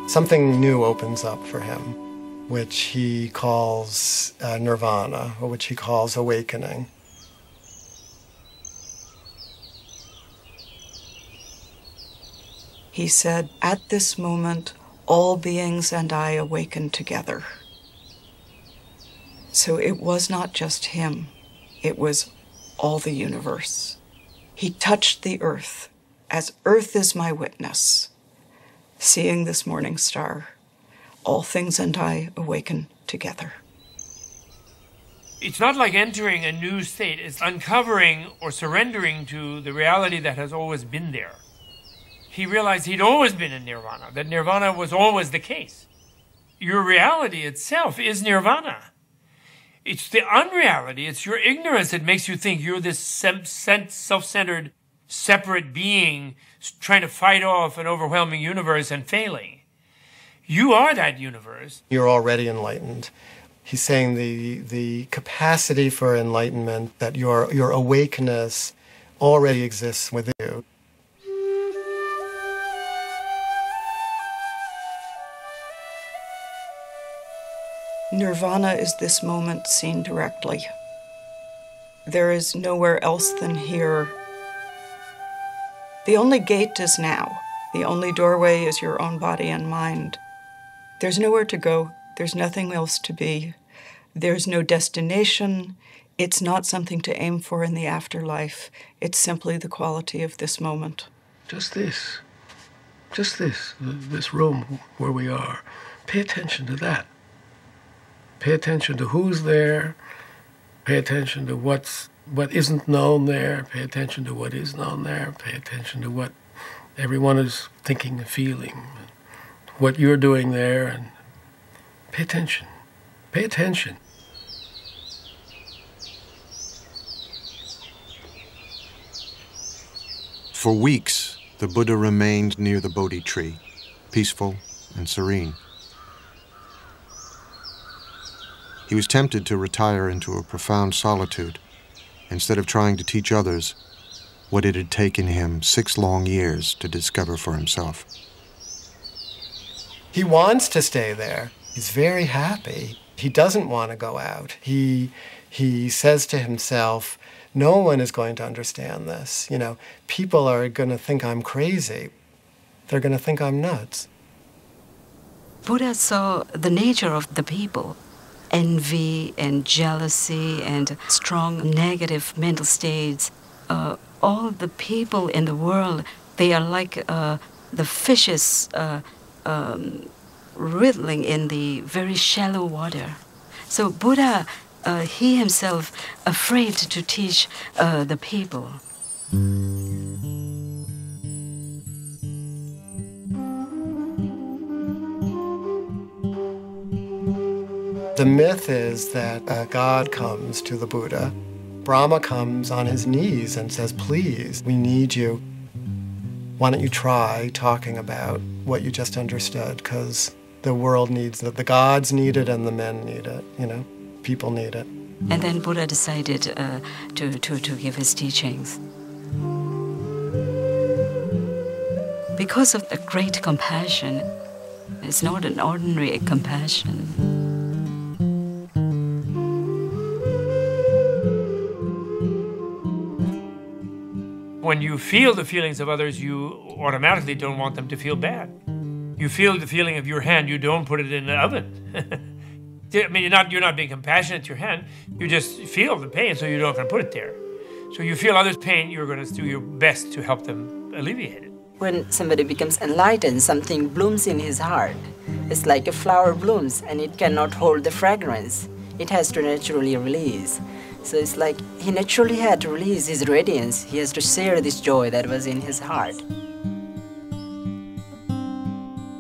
Something new opens up for him, which he calls nirvana, or which he calls awakening. He said, "At this moment, all beings and I awaken together." So it was not just him, it was all the universe. He touched the earth, as earth is my witness. Seeing this morning star, all things and I awaken together. It's not like entering a new state, it's uncovering or surrendering to the reality that has always been there. He realized he'd always been in nirvana, that nirvana was always the case. Your reality itself is nirvana. It's the unreality, it's your ignorance that makes you think you're this self-centered separate being trying to fight off an overwhelming universe and failing. You are that universe. You're already enlightened. He's saying the capacity for enlightenment, that your awakeness already exists within you. Nirvana is this moment seen directly. There is nowhere else than here. The only gate is now. The only doorway is your own body and mind. There's nowhere to go. There's nothing else to be. There's no destination. It's not something to aim for in the afterlife. It's simply the quality of this moment. Just this room where we are. Pay attention to that. Pay attention to who's there. Pay attention to what isn't known there. Pay attention to what is known there. Pay attention to what everyone is thinking and feeling. What you're doing there, and pay attention. Pay attention. For weeks, the Buddha remained near the Bodhi tree, peaceful and serene. He was tempted to retire into a profound solitude, instead of trying to teach others what it had taken him 6 long years to discover for himself. He wants to stay there. He's very happy. He doesn't want to go out. He says to himself, no one is going to understand this. You know, people are going to think I'm crazy. They're going to think I'm nuts. Buddha saw the nature of the people. Envy and jealousy and strong negative mental states. All the people in the world, they are like the fishes wriggling in the very shallow water. So Buddha, he himself, afraid to teach the people. The myth is that God comes to the Buddha. Brahma comes on his knees and says, please, we need you. Why don't you try talking about what you just understood? Because the world needs it. The gods need it and the men need it, you know? People need it. And then Buddha decided to give his teachings. Because of the great compassion, it's not an ordinary compassion. When you feel the feelings of others, you automatically don't want them to feel bad. You feel the feeling of your hand, you don't put it in the oven. I mean, you're not being compassionate to your hand, you just feel the pain, so you're not going to put it there. So you feel others' pain, you're going to do your best to help them alleviate it. When somebody becomes enlightened, something blooms in his heart. It's like a flower blooms and it cannot hold the fragrance. It has to naturally release. So it's like he naturally had to release his radiance. He has to share this joy that was in his heart.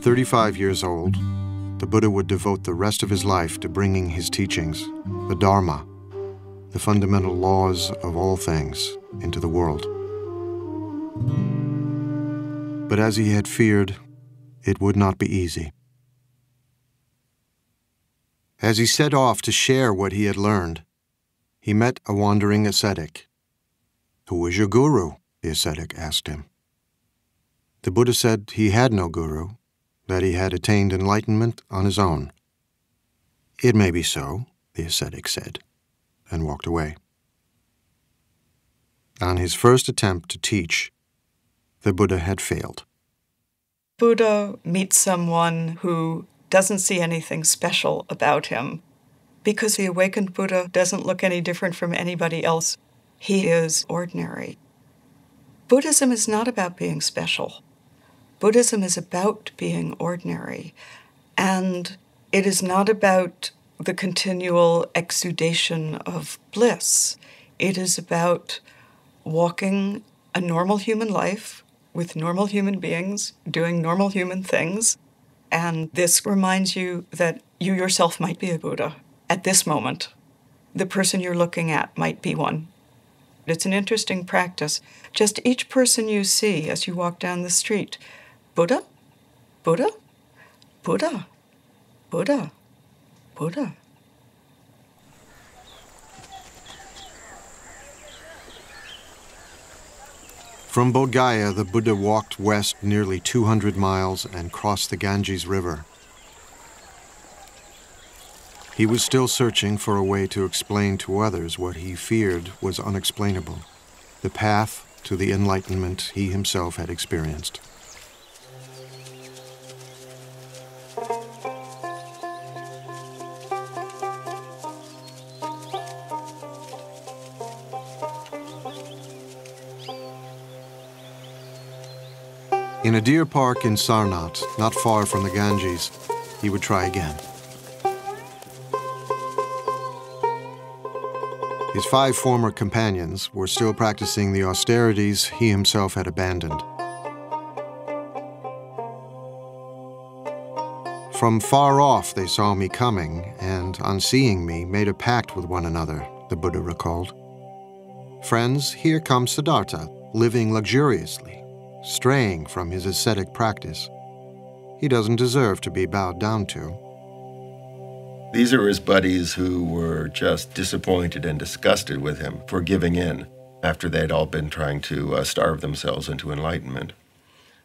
35 years old, the Buddha would devote the rest of his life to bringing his teachings, the Dharma, the fundamental laws of all things, into the world. But as he had feared, it would not be easy. As he set off to share what he had learned, he met a wandering ascetic. "Who was your guru?" the ascetic asked him. The Buddha said he had no guru, that he had attained enlightenment on his own. "It may be so," the ascetic said, and walked away. On his first attempt to teach, the Buddha had failed. Buddha meets someone who doesn't see anything special about him. Because the awakened Buddha doesn't look any different from anybody else. He is ordinary. Buddhism is not about being special. Buddhism is about being ordinary. And it is not about the continual exudation of bliss. It is about walking a normal human life with normal human beings, doing normal human things. And this reminds you that you yourself might be a Buddha. At this moment, the person you're looking at might be one. It's an interesting practice. Just each person you see as you walk down the street, Buddha, Buddha, Buddha, Buddha, Buddha. From Bodh Gaya, the Buddha walked west nearly 200 miles and crossed the Ganges River. He was still searching for a way to explain to others what he feared was unexplainable, the path to the enlightenment he himself had experienced. In a deer park in Sarnath, not far from the Ganges, he would try again. His 5 former companions were still practicing the austerities he himself had abandoned. From far off they saw me coming, and on seeing me made a pact with one another, the Buddha recalled. Friends, here comes Siddhartha, living luxuriously, straying from his ascetic practice. He doesn't deserve to be bowed down to. These are his buddies who were just disappointed and disgusted with him for giving in after they'd all been trying to starve themselves into enlightenment.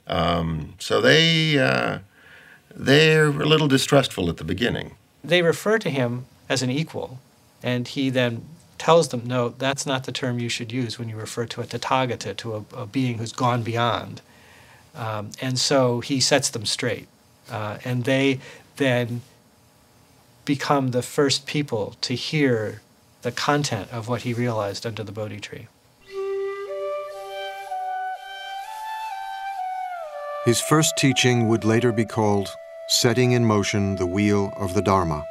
So they're a little distrustful at the beginning. They refer to him as an equal, and he then tells them, no, that's not the term you should use when you refer to a Tathagata, to a being who's gone beyond. And so he sets them straight. And they then become the first people to hear the content of what he realized under the Bodhi tree. His first teaching would later be called Setting in Motion the Wheel of the Dharma,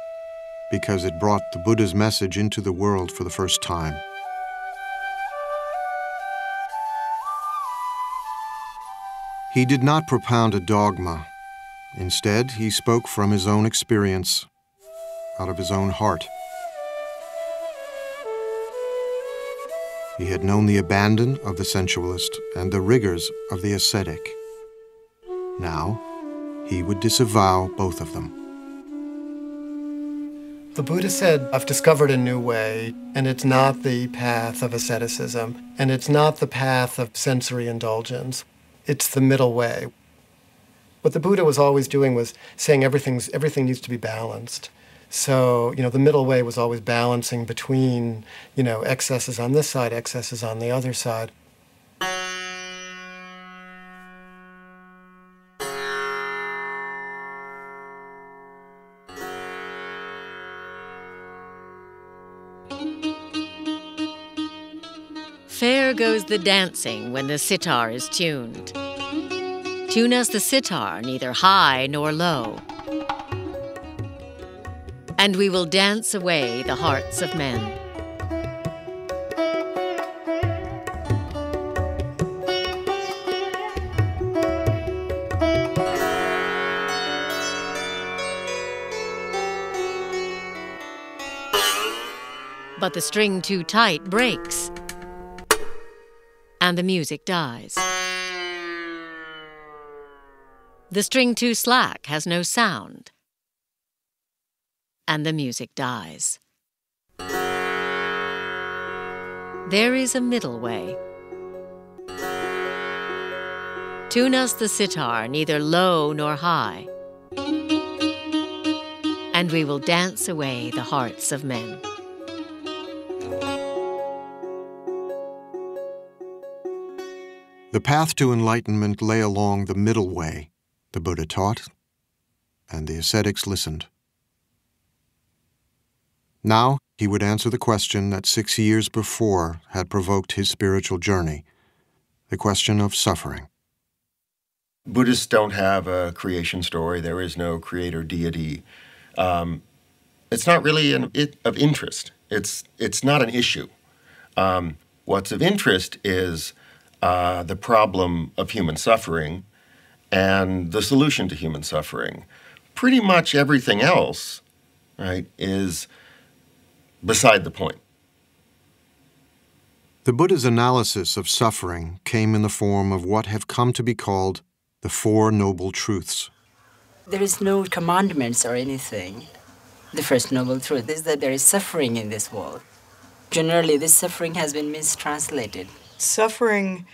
because it brought the Buddha's message into the world for the first time. He did not propound a dogma. Instead, he spoke from his own experience, out of his own heart. He had known the abandon of the sensualist and the rigors of the ascetic. Now, he would disavow both of them. The Buddha said, I've discovered a new way, and it's not the path of asceticism, and it's not the path of sensory indulgence. It's the middle way. What the Buddha was always doing was saying everything needs to be balanced. So, the middle way was always balancing between, excesses on this side, excesses on the other side. Fair goes the dancing when the sitar is tuned. Tune us the sitar, neither high nor low, and we will dance away the hearts of men. But the string too tight breaks, and the music dies. The string too slack has no sound, and the music dies. There is a middle way. Tune us the sitar, neither low nor high, and we will dance away the hearts of men. The path to enlightenment lay along the middle way, the Buddha taught, and the ascetics listened. Now he would answer the question that 6 years before had provoked his spiritual journey, the question of suffering. Buddhists don't have a creation story. There is no creator deity. It's not really of interest. It's not an issue. What's of interest is the problem of human suffering and the solution to human suffering. Pretty much everything else, right, is beside the point. The Buddha's analysis of suffering came in the form of what have come to be called the Four Noble Truths. There is no commandments or anything. The first noble truth is that there is suffering in this world. Generally, this suffering has been mistranslated. Suffering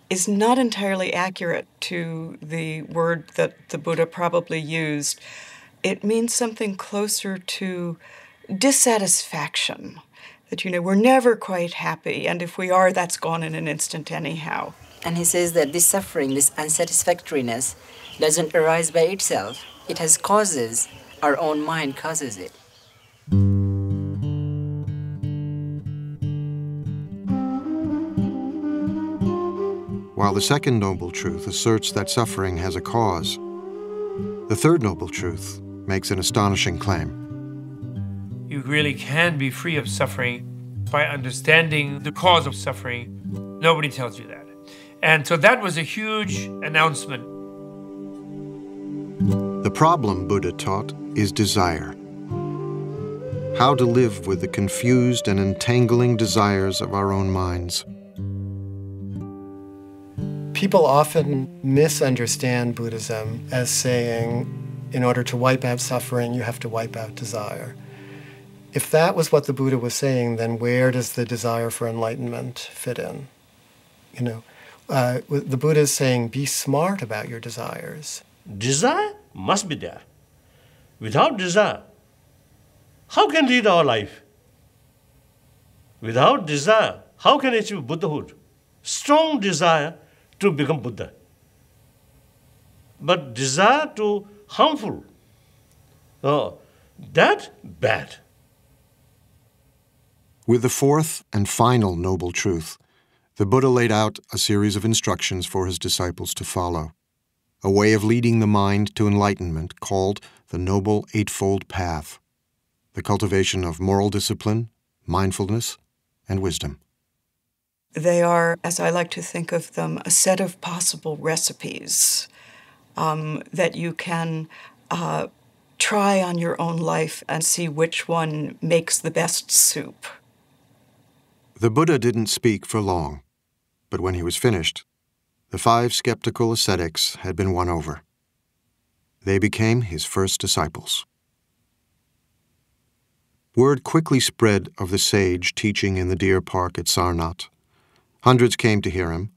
is not entirely accurate to the word that the Buddha probably used. It means something closer to dissatisfaction, that, we're never quite happy, and if we are, that's gone in an instant anyhow. And he says that this suffering, this unsatisfactoriness, doesn't arise by itself. It has causes. Our own mind causes it. While the second noble truth asserts that suffering has a cause, the third noble truth makes an astonishing claim. You really can be free of suffering by understanding the cause of suffering. Nobody tells you that. And so that was a huge announcement. The problem, Buddha taught, is desire. How to live with the confused and entangling desires of our own minds. People often misunderstand Buddhism as saying, in order to wipe out suffering, you have to wipe out desire. If that was what the Buddha was saying, then where does the desire for enlightenment fit in? The Buddha is saying, be smart about your desires. Desire must be there. Without desire, how can lead our life? Without desire, how can achieve Buddhahood? Strong desire to become Buddha. But desire to harmful, that bad. With the fourth and final noble truth, the Buddha laid out a series of instructions for his disciples to follow, a way of leading the mind to enlightenment called the Noble Eightfold Path, the cultivation of moral discipline, mindfulness, and wisdom. They are, as I like to think of them, a set of possible recipes that you can try on your own life and see which one makes the best soup. The Buddha didn't speak for long, but when he was finished, the 5 skeptical ascetics had been won over. They became his first disciples. Word quickly spread of the sage teaching in the deer park at Sarnath. Hundreds came to hear him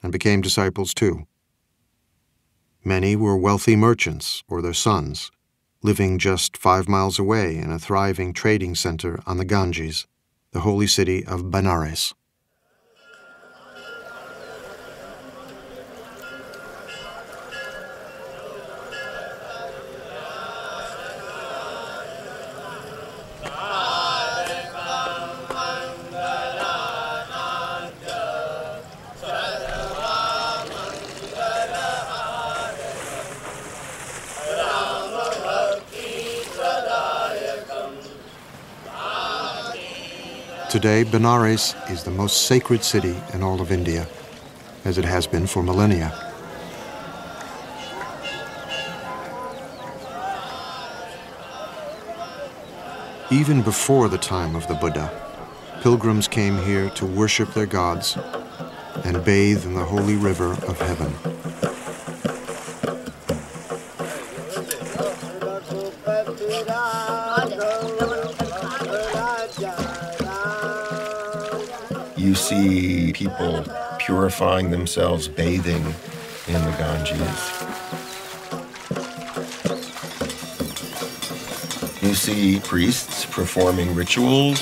and became disciples too. Many were wealthy merchants or their sons, living just 5 miles away in a thriving trading center on the Ganges, the holy city of Benares. Today, Benares is the most sacred city in all of India, as it has been for millennia. Even before the time of the Buddha, pilgrims came here to worship their gods and bathe in the holy river of heaven. You see people purifying themselves, bathing in the Ganges. You see priests performing rituals.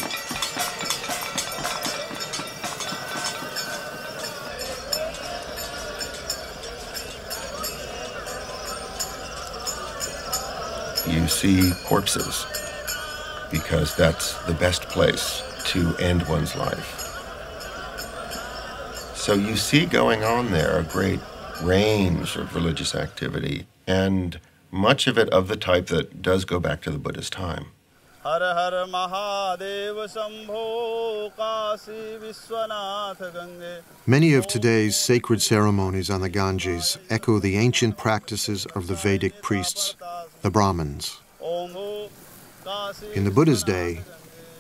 You see corpses, because that's the best place to end one's life. So you see going on there a great range of religious activity, and much of it of the type that does go back to the Buddha's time. Many of today's sacred ceremonies on the Ganges echo the ancient practices of the Vedic priests, the Brahmins. In the Buddha's day,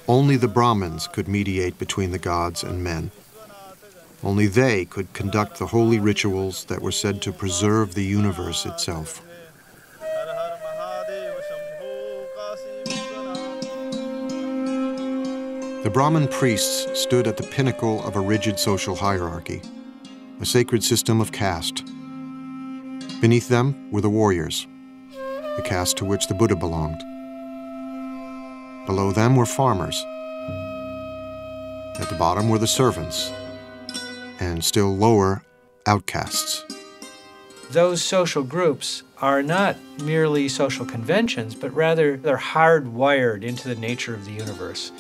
only the Brahmins could mediate between the gods and men, Only they could conduct the holy rituals that were said to preserve the universe itself. The Brahmin priests stood at the pinnacle of a rigid social hierarchy, a sacred system of caste. Beneath them were the warriors, the caste to which the Buddha belonged. Below them were farmers. At the bottom were the servants, and still lower, outcasts. Those social groups are not merely social conventions, but rather they're hardwired into the nature of the universe.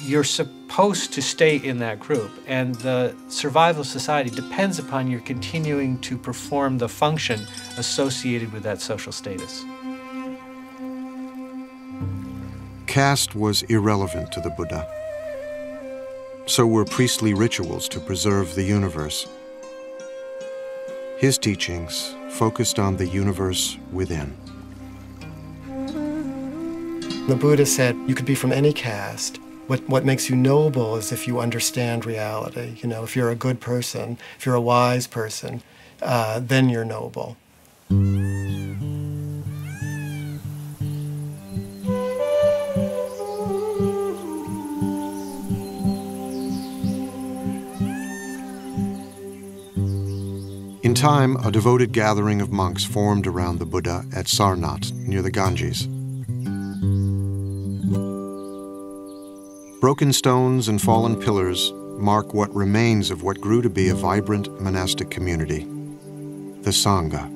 You're supposed to stay in that group, and the survival of society depends upon your continuing to perform the function associated with that social status. Caste was irrelevant to the Buddha. So were priestly rituals to preserve the universe. His teachings focused on the universe within. The Buddha said you could be from any caste. What makes you noble is if you understand reality. You know, if you're a good person, if you're a wise person, then you're noble. In time, a devoted gathering of monks formed around the Buddha at Sarnath, near the Ganges. Broken stones and fallen pillars mark what remains of what grew to be a vibrant monastic community, the Sangha.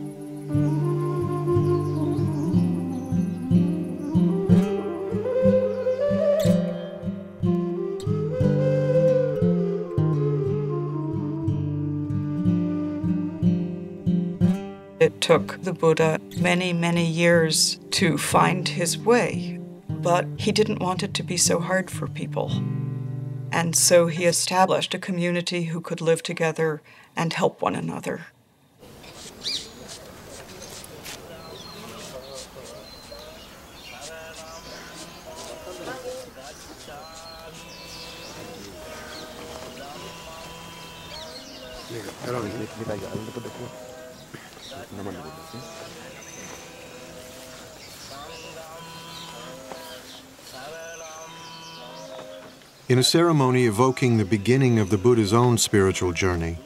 It took the Buddha many, many years to find his way, but he didn't want it to be so hard for people. And so he established a community who could live together and help one another. In a ceremony evoking the beginning of the Buddha's own spiritual journey,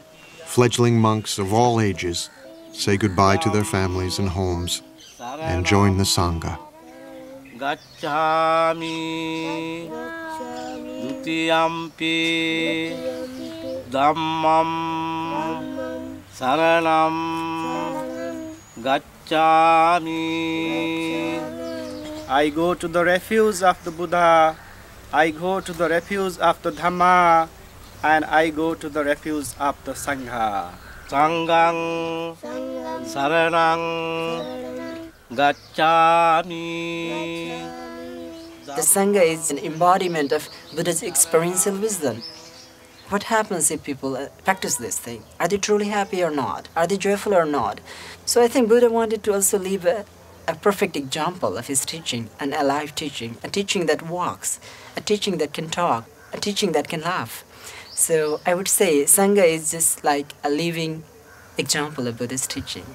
fledgling monks of all ages say goodbye to their families and homes and join the Sangha. Gacchami dutiyampi dhammam saranam gacchami. I go to the refuge of the Buddha, I go to the refuge of the Dhamma, and I go to the refuge of the Sangha. Sanghang saranang gacchami. The Sangha is an embodiment of Buddha's experiential wisdom. What happens if people practice this thing? Are they truly happy or not? Are they joyful or not? So I think Buddha wanted to also leave a perfect example of his teaching, an alive teaching, a teaching that walks, a teaching that can talk, a teaching that can laugh. So I would say Sangha is just like a living example of Buddha's teaching.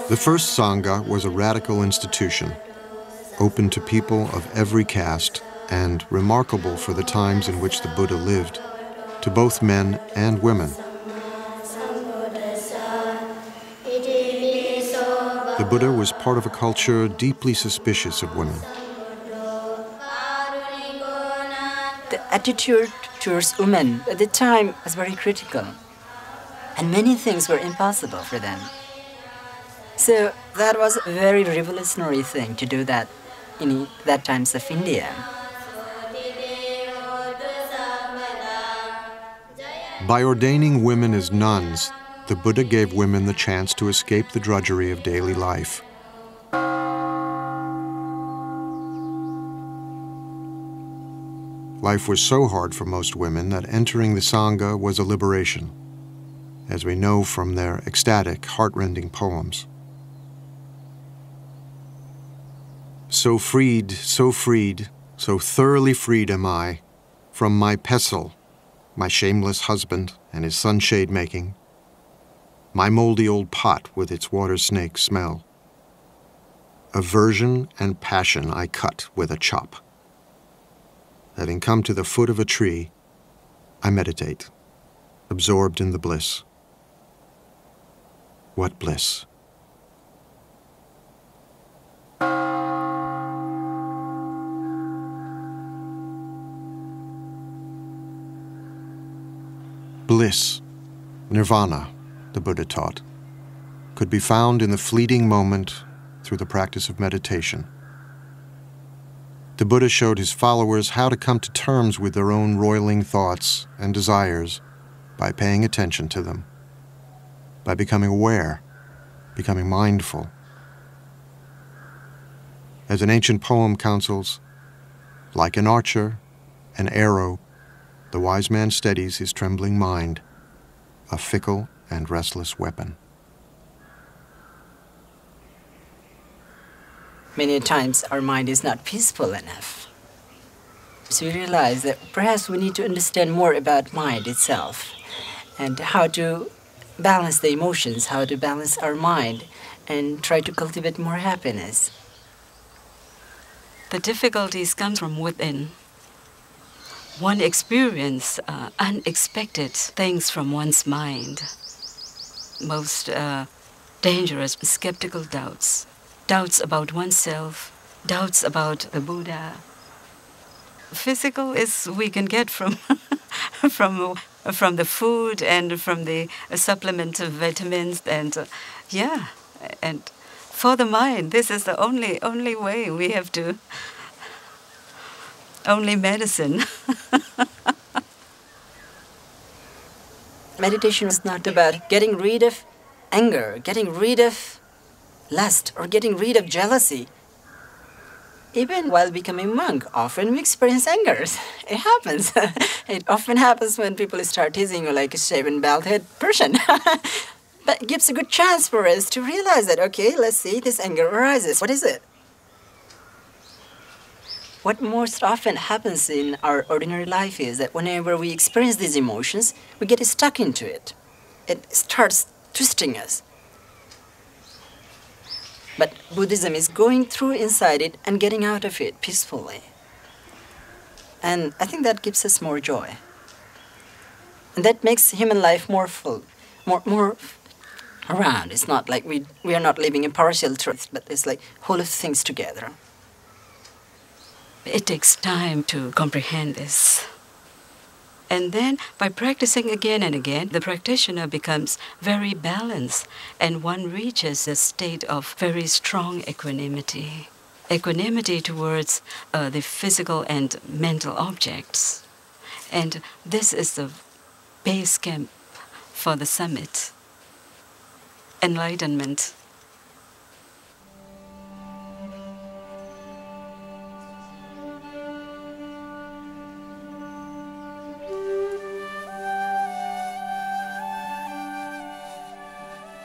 The first Sangha was a radical institution, open to people of every caste and remarkable for the times in which the Buddha lived, to both men and women. The Buddha was part of a culture deeply suspicious of women. The attitude towards women at the time was very critical, and many things were impossible for them. So that was a very revolutionary thing to do that in that times of India. By ordaining women as nuns, the Buddha gave women the chance to escape the drudgery of daily life. Life was so hard for most women that entering the Sangha was a liberation, as we know from their ecstatic, heart-rending poems. So freed, so thoroughly freed am I from my pestle, my shameless husband and his sunshade making, my moldy old pot with its water snake smell. Aversion and passion I cut with a chop. Having come to the foot of a tree, I meditate, absorbed in the bliss. What bliss! Bliss, nirvana, the Buddha taught, could be found in the fleeting moment through the practice of meditation. The Buddha showed his followers how to come to terms with their own roiling thoughts and desires by paying attention to them, by becoming aware, becoming mindful. As an ancient poem counsels, like an archer, an arrow, the wise man steadies his trembling mind, a fickle and restless weapon. Many times our mind is not peaceful enough. So we realize that perhaps we need to understand more about mind itself and how to balance the emotions, how to balance our mind and try to cultivate more happiness. The difficulties come from within. One experiences unexpected things from one's mind. Most dangerous skeptical doubts. Doubts about oneself, doubts about the Buddha. Physical is we can get from from the food and from the supplement of vitamins and and for the mind this is the only way we have to. Only medicine. Meditation is not about getting rid of anger, getting rid of lust, or getting rid of jealousy. Even while becoming monk, often we experience anger. It happens. It often happens when people start teasing you like a shaven, bald-headed person. But it gives a good chance for us to realize that, okay, let's see, this anger arises. What is it? What most often happens in our ordinary life is that whenever we experience these emotions, we get stuck into it. It starts twisting us. But Buddhism is going through inside it and getting out of it peacefully. And I think that gives us more joy. And that makes human life more full, more around. It's not like we are not living in partial truth, but it's like whole of things together. It takes time to comprehend this. And then, by practicing again and again, the practitioner becomes very balanced, and one reaches a state of very strong equanimity. Equanimity towards the physical and mental objects. And this is the base camp for the summit. Enlightenment.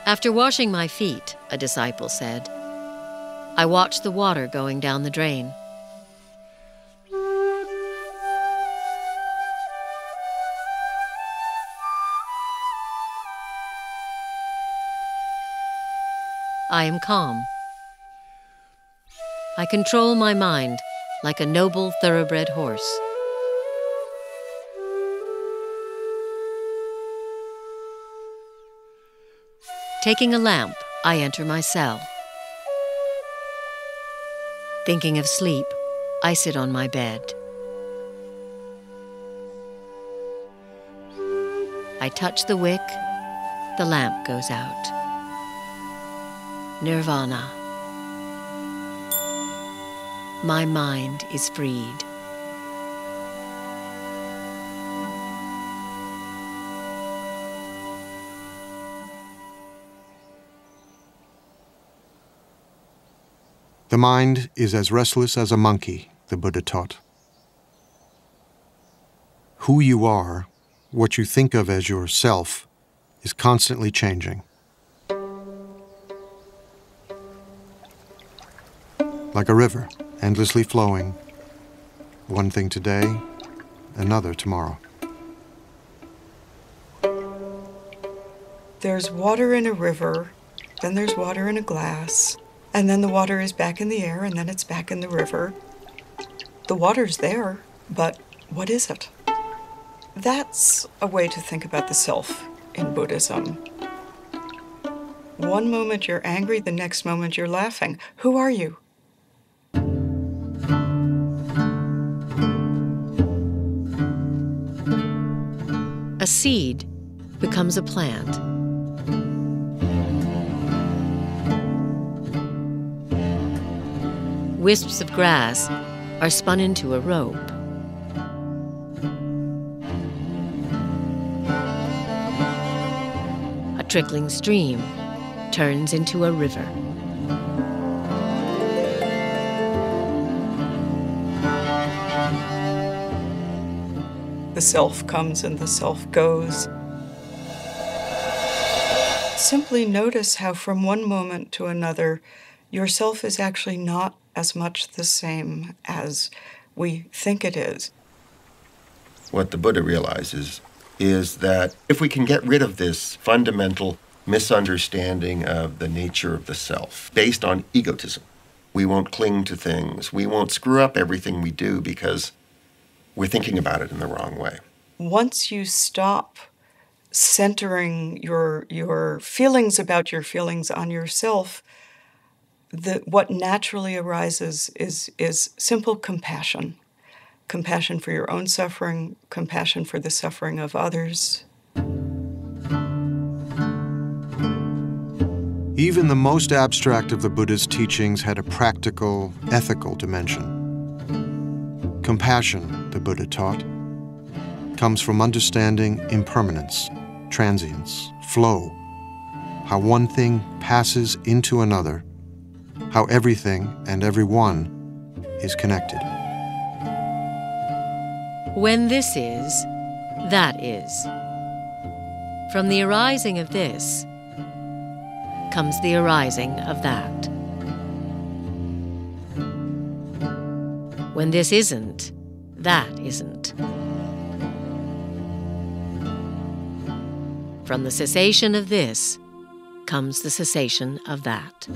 After washing my feet, a disciple said, I watched the water going down the drain. I am calm. I control my mind like a noble thoroughbred horse. Taking a lamp, I enter my cell. Thinking of sleep, I sit on my bed. I touch the wick, the lamp goes out. Nirvana. My mind is freed. The mind is as restless as a monkey, the Buddha taught. Who you are, what you think of as yourself, is constantly changing. like a river, endlessly flowing, one thing today, another tomorrow. There's water in a river, then there's water in a glass, and then the water is back in the air, and then it's back in the river. The water's there, but what is it? That's a way to think about the self in Buddhism. One moment you're angry, the next moment you're laughing. Who are you? A seed becomes a plant. Wisps of grass are spun into a rope. A trickling stream turns into a river. The self comes and the self goes. Simply notice how from one moment to another, yourself is actually not as much the same as we think it is. What the Buddha realizes is that if we can get rid of this fundamental misunderstanding of the nature of the self based on egotism, we won't cling to things, we won't screw up everything we do because we're thinking about it in the wrong way. Once you stop centering your feelings about your feelings on yourself, what naturally arises is simple compassion. Compassion for your own suffering, compassion for the suffering of others. Even the most abstract of the Buddha's teachings had a practical, ethical dimension. Compassion, the Buddha taught, comes from understanding impermanence, transience, flow, how one thing passes into another, how everything and everyone is connected. When this is, that is. From the arising of this comes the arising of that. When this isn't, that isn't. From the cessation of this comes the cessation of that.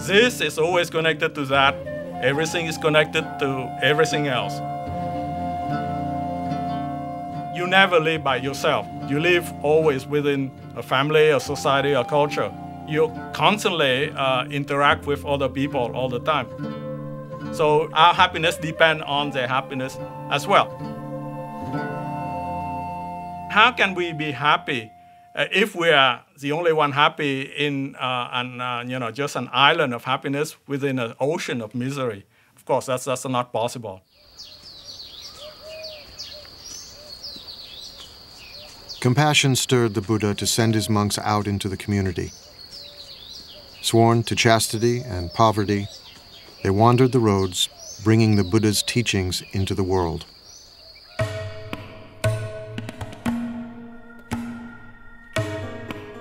This is always connected to that. Everything is connected to everything else. You never live by yourself. You live always within a family, a society, a culture. You constantly interact with other people all the time. So our happiness depends on their happiness as well. How can we be happy if we are the only one happy in just an island of happiness within an ocean of misery? Of course, that's not possible. Compassion stirred the Buddha to send his monks out into the community. Sworn to chastity and poverty, they wandered the roads, bringing the Buddha's teachings into the world.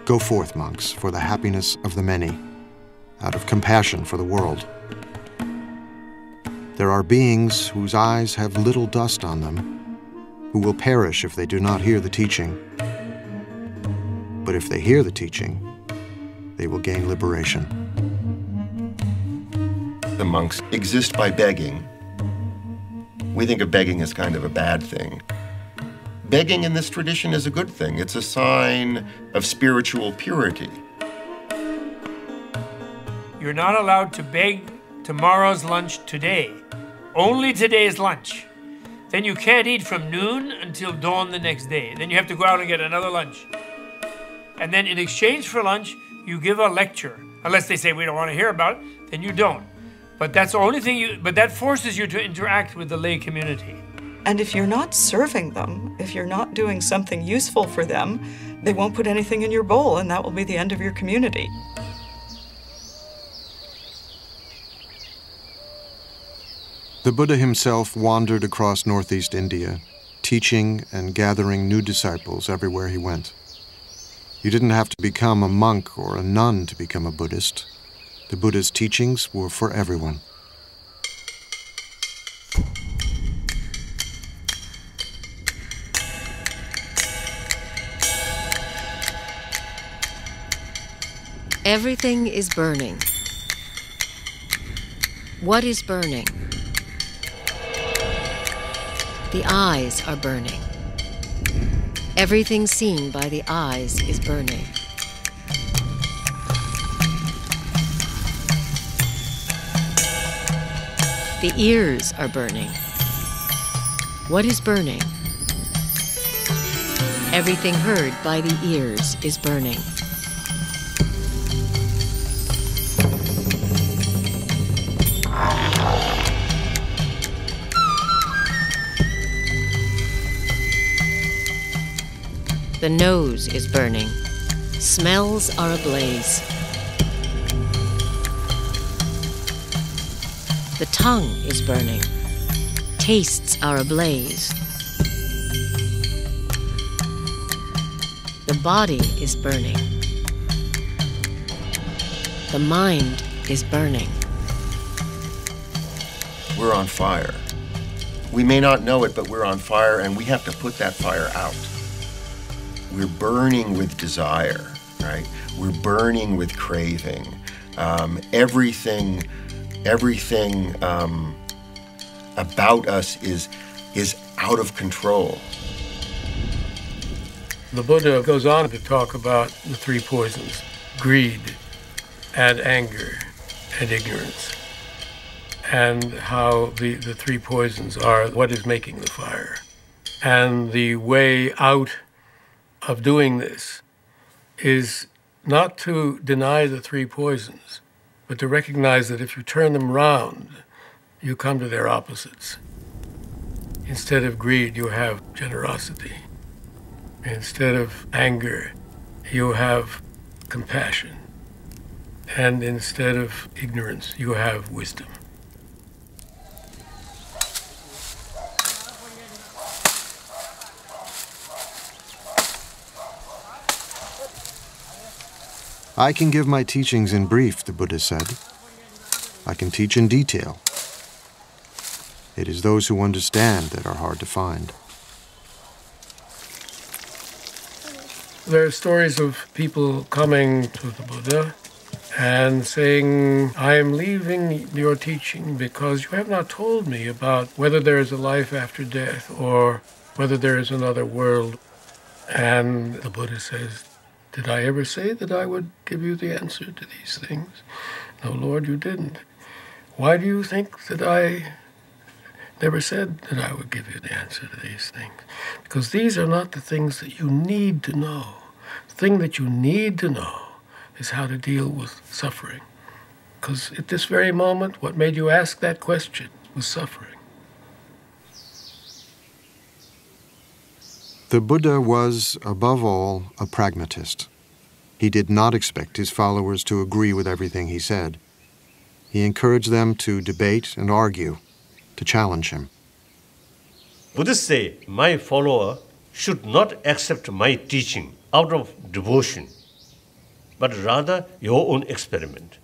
Go forth, monks, for the happiness of the many, out of compassion for the world. There are beings whose eyes have little dust on them, who will perish if they do not hear the teaching. But if they hear the teaching, they will gain liberation. The monks exist by begging. We think of begging as kind of a bad thing. Begging in this tradition is a good thing. It's a sign of spiritual purity. You're not allowed to beg tomorrow's lunch today. Only today's lunch. Then you can't eat from noon until dawn the next day. Then you have to go out and get another lunch. And then in exchange for lunch, you give a lecture. Unless they say we don't want to hear about it, then you don't. But that's the only thing but that forces you to interact with the lay community. And if you're not serving them, if you're not doing something useful for them, they won't put anything in your bowl, and that will be the end of your community. The Buddha himself wandered across northeast India, teaching and gathering new disciples everywhere he went. You didn't have to become a monk or a nun to become a Buddhist. The Buddha's teachings were for everyone. Everything is burning. What is burning? The eyes are burning. Everything seen by the eyes is burning. The ears are burning. What is burning? Everything heard by the ears is burning. The nose is burning. Smells are ablaze. The tongue is burning. Tastes are ablaze. The body is burning. The mind is burning. We're on fire. We may not know it, but we're on fire, and we have to put that fire out. We're burning with desire, right? We're burning with craving. Everything about us is out of control. The Buddha goes on to talk about the three poisons: greed and anger and ignorance, and how the three poisons are what is making the fire. And the way out of doing this is not to deny the three poisons, but to recognize that if you turn them round, you come to their opposites. Instead of greed, you have generosity. Instead of anger, you have compassion. And instead of ignorance, you have wisdom. I can give my teachings in brief, the Buddha said. I can teach in detail. It is those who understand that are hard to find. There are stories of people coming to the Buddha and saying, I am leaving your teaching because you have not told me about whether there is a life after death or whether there is another world. And the Buddha says, did I ever say that I would give you the answer to these things? No, Lord, you didn't. Why do you think that I never said that I would give you the answer to these things? Because these are not the things that you need to know. The thing that you need to know is how to deal with suffering. Because at this very moment, what made you ask that question was suffering. The Buddha was, above all, a pragmatist. He did not expect his followers to agree with everything he said. He encouraged them to debate and argue, to challenge him. Buddhists say, my follower should not accept my teaching out of devotion, but rather your own experiment.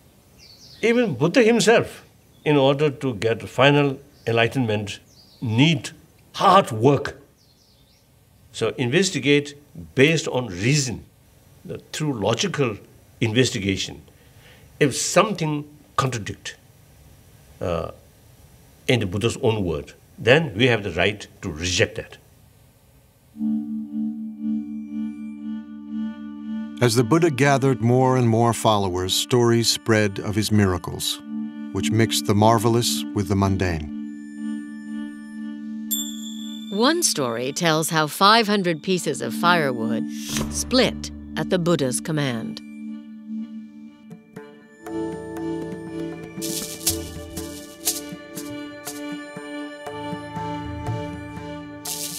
Even Buddha himself, in order to get final enlightenment, need hard work. So investigate based on reason, through logical investigation. If something contradicts in the Buddha's own word, then we have the right to reject that. As the Buddha gathered more and more followers, stories spread of his miracles, which mixed the marvelous with the mundane. One story tells how 500 pieces of firewood split at the Buddha's command.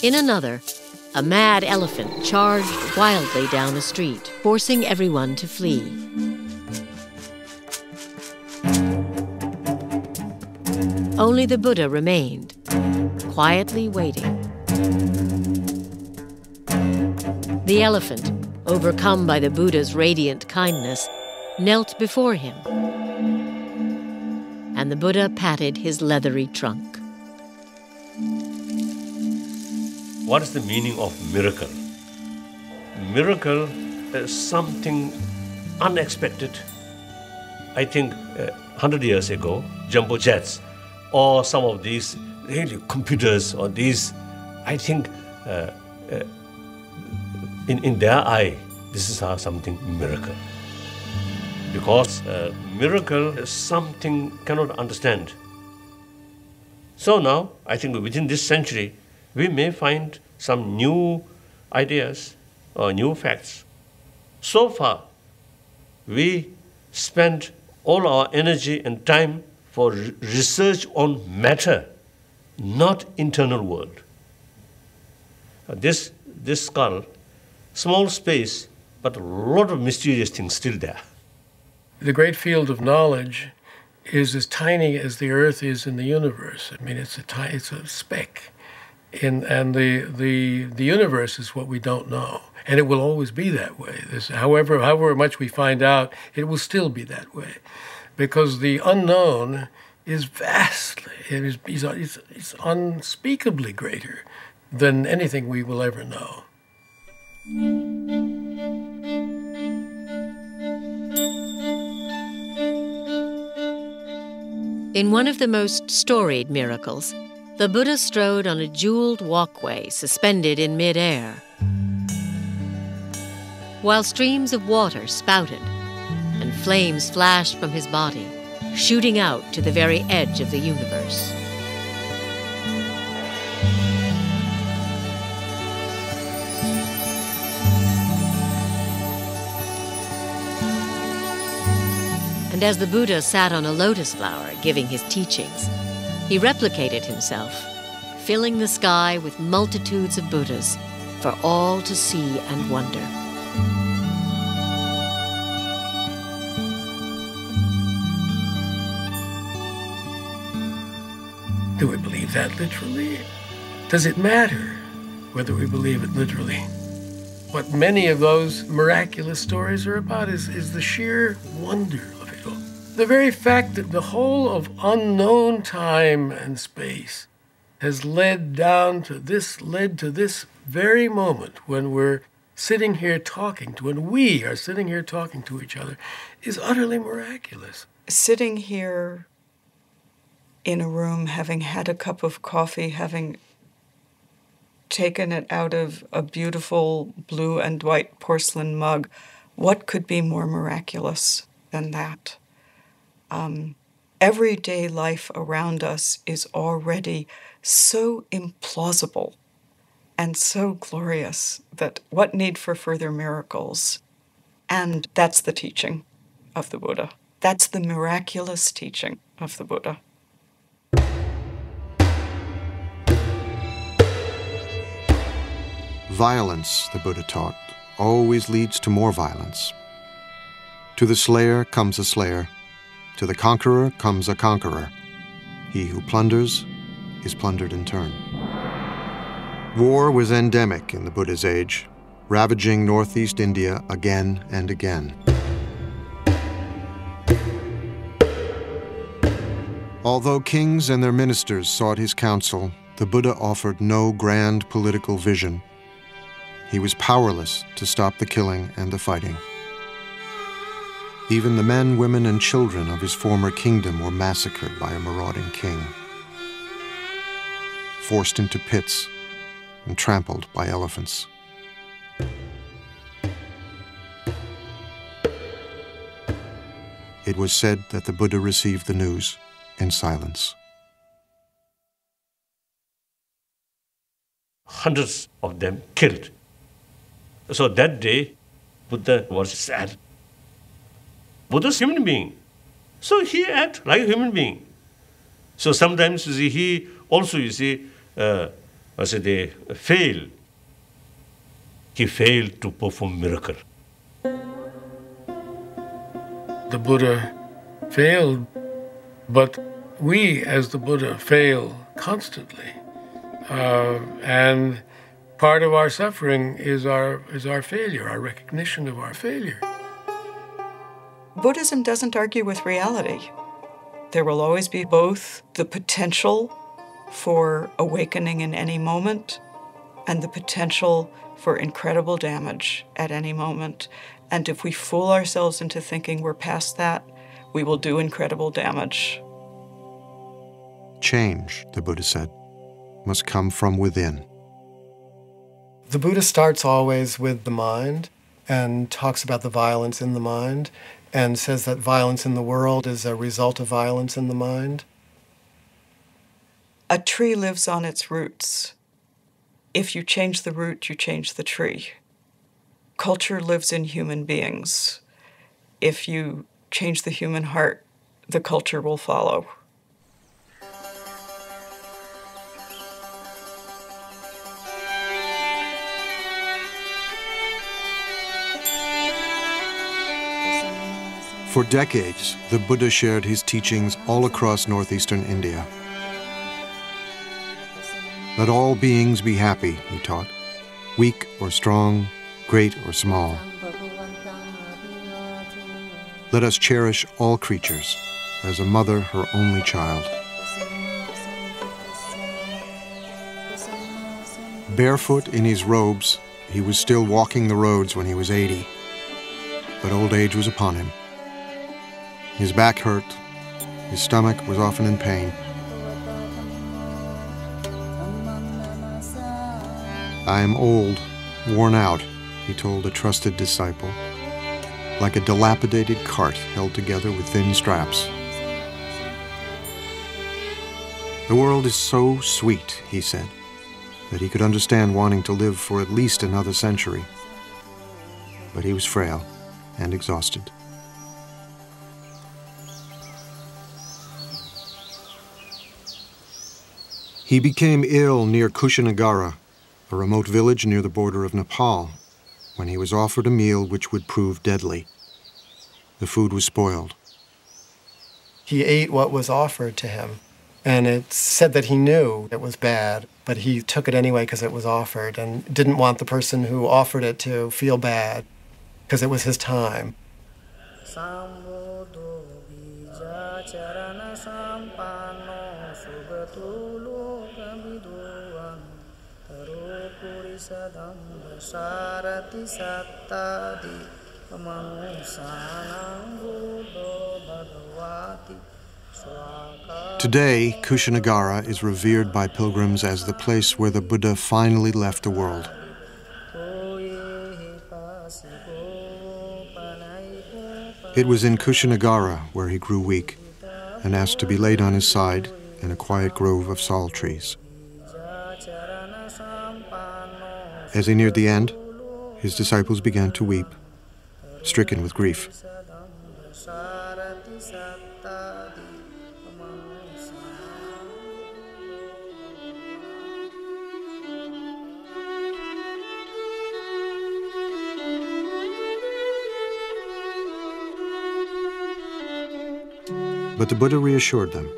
In another, a mad elephant charged wildly down a street, forcing everyone to flee. Only the Buddha remained, quietly waiting. The elephant, overcome by the Buddha's radiant kindness, knelt before him. And the Buddha patted his leathery trunk. What is the meaning of miracle? Miracle is something unexpected. I think 100 years ago, jumbo jets or some of these really computers or these, I think in their eye, this is something miracle. Because miracle is something cannot understand. So now, I think within this century, we may find some new ideas or new facts. So far, we spend all our energy and time for research on matter, not internal world. This skull, small space, but a lot of mysterious things still there. The great field of knowledge is as tiny as the Earth is in the universe. I mean, it's a speck. And the universe is what we don't know. And it will always be that way. However much we find out, it will still be that way. Because the unknown is vastly, it's unspeakably greater than anything we will ever know. In one of the most storied miracles, the Buddha strode on a jeweled walkway suspended in mid-air, while streams of water spouted and flames flashed from his body, shooting out to the very edge of the universe. And as the Buddha sat on a lotus flower giving his teachings, he replicated himself, filling the sky with multitudes of Buddhas for all to see and wonder. Do we believe that literally? Does it matter whether we believe it literally? What many of those miraculous stories are about is the sheer wonder of it all. The very fact that the whole of unknown time and space has led to this very moment when we're sitting here talking to, when we are sitting here talking to each other, is utterly miraculous. Sitting here in a room, having had a cup of coffee, having taken it out of a beautiful blue and white porcelain mug, what could be more miraculous than that? Everyday life around us is already so implausible and so glorious that what need for further miracles? And that's the teaching of the Buddha. That's the miraculous teaching of the Buddha. Violence, the Buddha taught, always leads to more violence. To the slayer comes a slayer. To the conqueror comes a conqueror. He who plunders is plundered in turn. War was endemic in the Buddha's age, ravaging northeast India again and again. Although kings and their ministers sought his counsel, the Buddha offered no grand political vision. He was powerless to stop the killing and the fighting. Even the men, women, and children of his former kingdom were massacred by a marauding king, forced into pits and trampled by elephants. It was said that the Buddha received the news in silence. Hundreds of them killed. So that day, Buddha was sad. Buddha's a human being. So he acted like a human being. So sometimes he also, they fail. He failed to perform miracle. The Buddha failed, but we as the Buddha fail constantly. And Part of our suffering is our failure, our recognition of our failure. Buddhism doesn't argue with reality. There will always be both the potential for awakening in any moment and the potential for incredible damage at any moment. And if we fool ourselves into thinking we're past that, we will do incredible damage. Change, the Buddha said, must come from within. The Buddha starts always with the mind and talks about the violence in the mind and says that violence in the world is a result of violence in the mind. A tree lives on its roots. If you change the root, you change the tree. Culture lives in human beings. If you change the human heart, the culture will follow. For decades, the Buddha shared his teachings all across northeastern India. Let all beings be happy, he taught, weak or strong, great or small. Let us cherish all creatures as a mother her only child. Barefoot in his robes, he was still walking the roads when he was 80, but old age was upon him. His back hurt, his stomach was often in pain. I am old, worn out, he told a trusted disciple, like a dilapidated cart held together with thin straps. The world is so sweet, he said, that he could understand wanting to live for at least another century. But he was frail and exhausted. He became ill near Kushinagara, a remote village near the border of Nepal, when he was offered a meal which would prove deadly. The food was spoiled. He ate what was offered to him, and it's said that he knew it was bad, but he took it anyway because it was offered and didn't want the person who offered it to feel bad because it was his time. Today, Kushinagara is revered by pilgrims as the place where the Buddha finally left the world. It was in Kushinagara where he grew weak and asked to be laid on his side in a quiet grove of sal trees. As he neared the end, his disciples began to weep, stricken with grief. But the Buddha reassured them.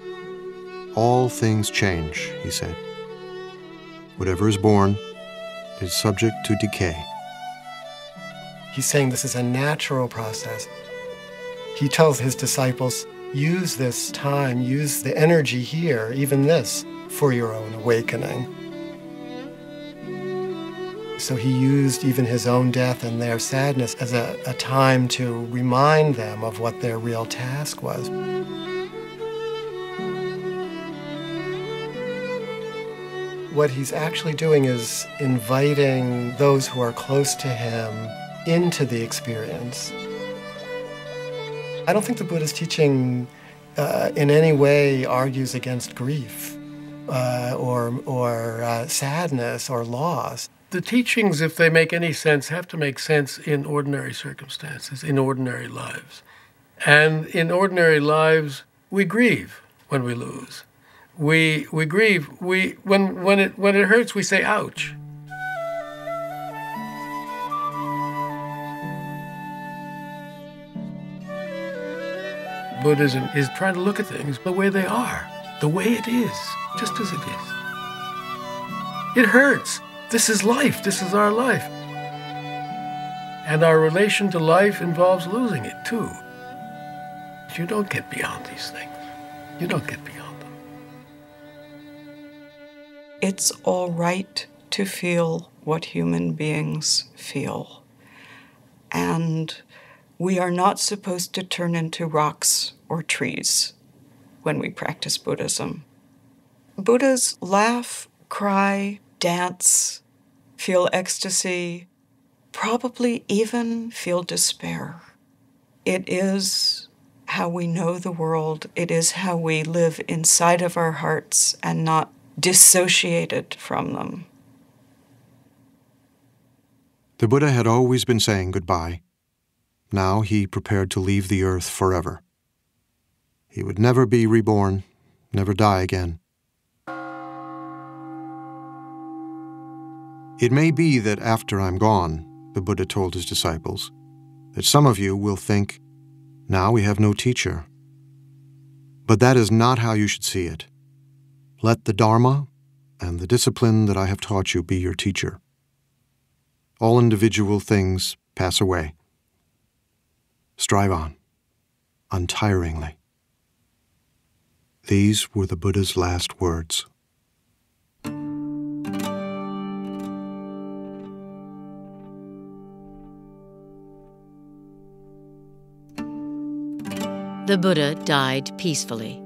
All things change, he said. Whatever is born is subject to decay. He's saying this is a natural process. He tells his disciples, use this time, use the energy here, even this, for your own awakening. So he used even his own death and their sadness as a time to remind them of what their real task was. What he's actually doing is inviting those who are close to him into the experience. I don't think the Buddha's teaching in any way argues against grief or sadness or loss. The teachings, if they make any sense, have to make sense in ordinary circumstances, in ordinary lives. And in ordinary lives, we grieve when we lose. We grieve. When it hurts, we say, ouch. Buddhism is trying to look at things the way they are, the way it is, just as it is. It hurts. This is life. This is our life. And our relation to life involves losing it, too. You don't get beyond these things. You don't get beyond them. It's all right to feel what human beings feel. And we are not supposed to turn into rocks or trees when we practice Buddhism. Buddhas laugh, cry, dance, feel ecstasy, probably even feel despair. It is how we know the world. It is how we live inside of our hearts and not dissociated from them. The Buddha had always been saying goodbye. Now he prepared to leave the earth forever. He would never be reborn, never die again. It may be that after I'm gone, the Buddha told his disciples, that some of you will think, now we have no teacher. But that is not how you should see it. Let the Dharma and the discipline that I have taught you be your teacher. All individual things pass away. Strive on, untiringly. These were the Buddha's last words. The Buddha died peacefully.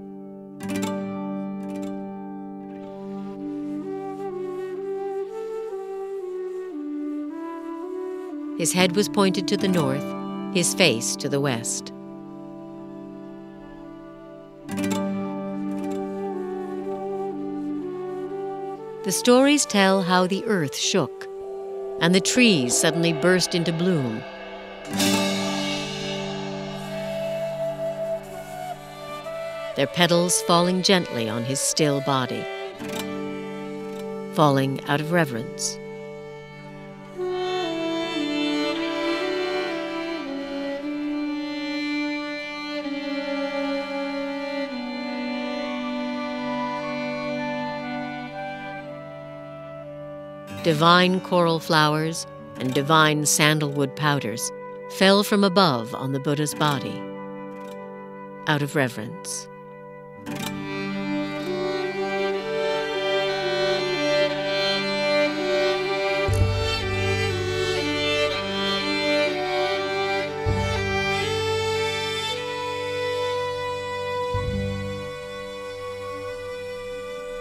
His head was pointed to the north, his face to the west. The stories tell how the earth shook, and the trees suddenly burst into bloom. Their petals falling gently on his still body, falling out of reverence. Divine coral flowers and divine sandalwood powders fell from above on the Buddha's body, out of reverence.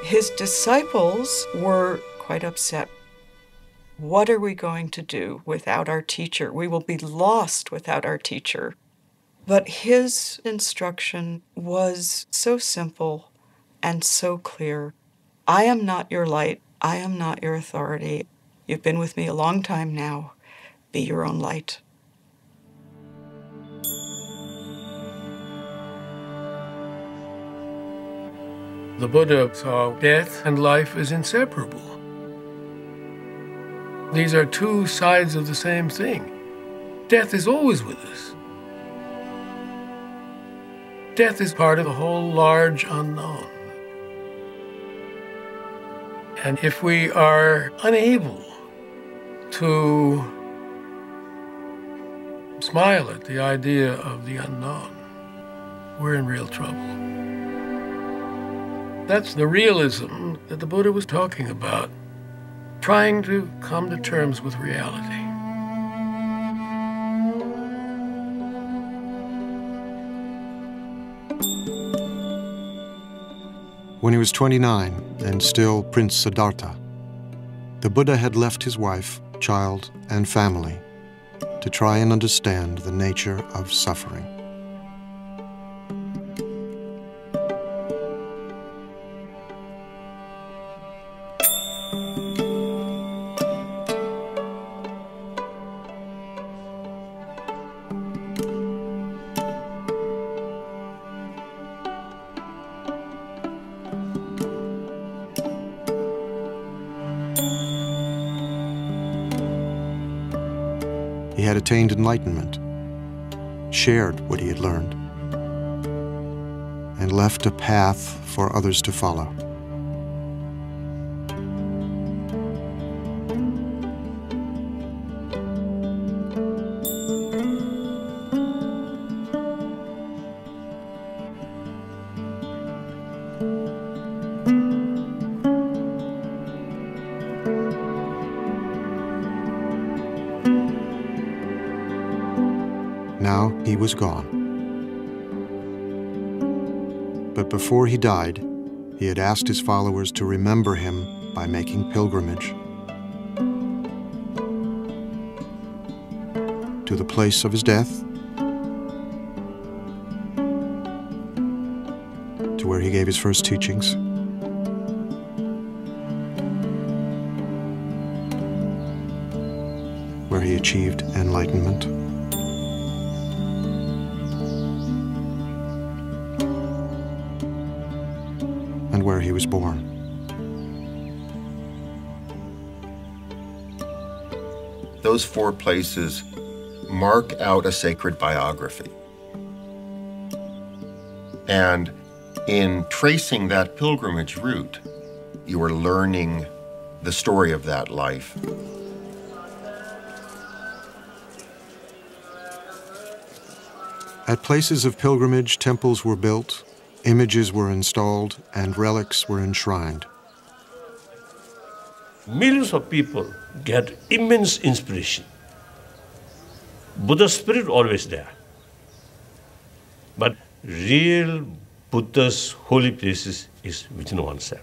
His disciples were quite upset. What are we going to do without our teacher? We will be lost without our teacher. But his instruction was so simple and so clear. I am not your light. I am not your authority. You've been with me a long time now. Be your own light. The Buddha saw death and life as inseparable. These are two sides of the same thing. Death is always with us. Death is part of the whole large unknown. And if we are unable to smile at the idea of the unknown, we're in real trouble. That's the realism that the Buddha was talking about, trying to come to terms with reality. When he was 29 and still Prince Siddhartha, the Buddha had left his wife, child, and family to try and understand the nature of suffering. He had attained enlightenment, shared what he had learned, and left a path for others to follow. Now he was gone. But before he died, he had asked his followers to remember him by making pilgrimage to the place of his death, to where he gave his first teachings, where he achieved enlightenment, and where he was born. Those 4 places mark out a sacred biography. And in tracing that pilgrimage route, you are learning the story of that life. At places of pilgrimage, temples were built, images were installed, and relics were enshrined. Millions of people get immense inspiration. Buddha's spirit always there. But real Buddha's holy places is within oneself.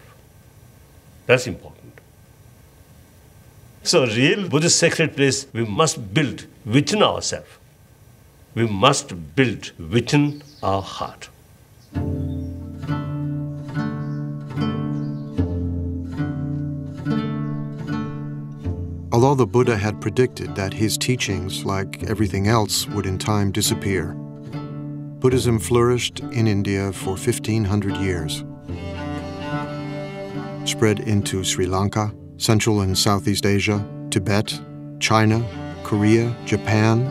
That's important. So real Buddhist sacred place we must build within ourselves. We must build within our heart. Although the Buddha had predicted that his teachings, like everything else, would in time disappear, Buddhism flourished in India for 1,500 years. Spread into Sri Lanka, Central and Southeast Asia, Tibet, China, Korea, Japan,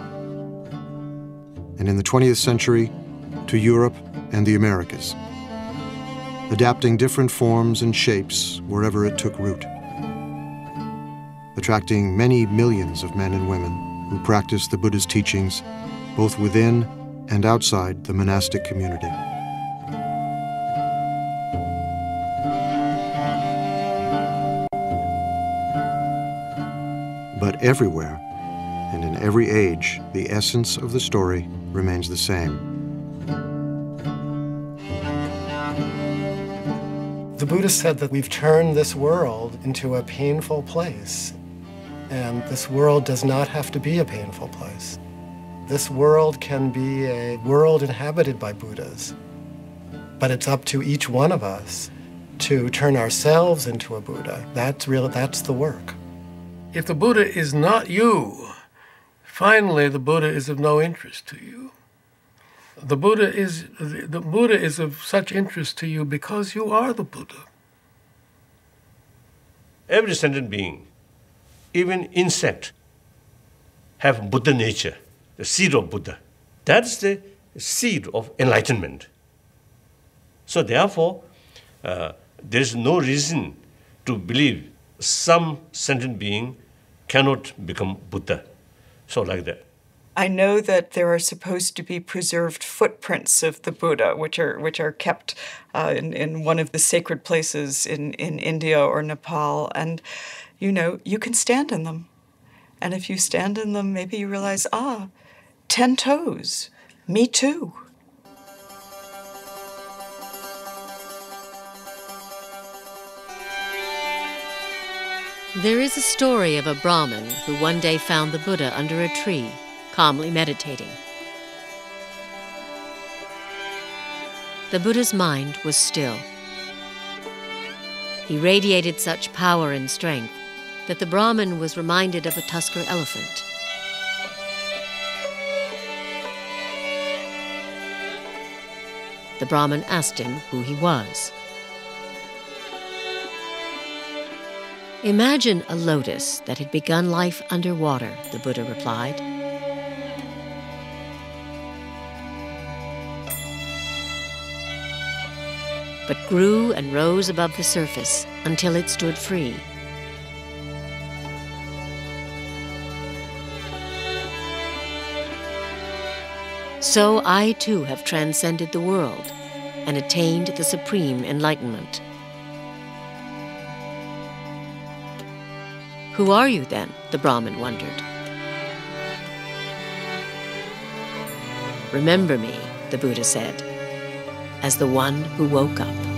and in the 20th century, to Europe and the Americas, adapting different forms and shapes wherever it took root, attracting many millions of men and women who practiced the Buddha's teachings both within and outside the monastic community. But everywhere, and in every age, the essence of the story remains the same. The Buddha said that we've turned this world into a painful place. And this world does not have to be a painful place. This world can be a world inhabited by Buddhas. But it's up to each one of us to turn ourselves into a Buddha. That's the work. If the Buddha is not you, finally the Buddha is of no interest to you. The Buddha is of such interest to you because you are the Buddha. Every sentient being, even insect, have Buddha nature, the seed of Buddha. That's the seed of enlightenment. So therefore, there is no reason to believe some sentient being cannot become Buddha. So like that. I know that there are supposed to be preserved footprints of the Buddha, which are kept in one of the sacred places in India or Nepal. And, you can stand in them. And if you stand in them, maybe you realize, 10 toes, me too. There is a story of a Brahmin who one day found the Buddha under a tree, calmly meditating. The Buddha's mind was still. He radiated such power and strength that the Brahmin was reminded of a tusker elephant. The Brahmin asked him who he was. Imagine a lotus that had begun life underwater, the Buddha replied. But grew and rose above the surface until it stood free. So I too have transcended the world and attained the supreme enlightenment. Who are you then? The Brahmin wondered. Remember me, the Buddha said, as the one who woke up.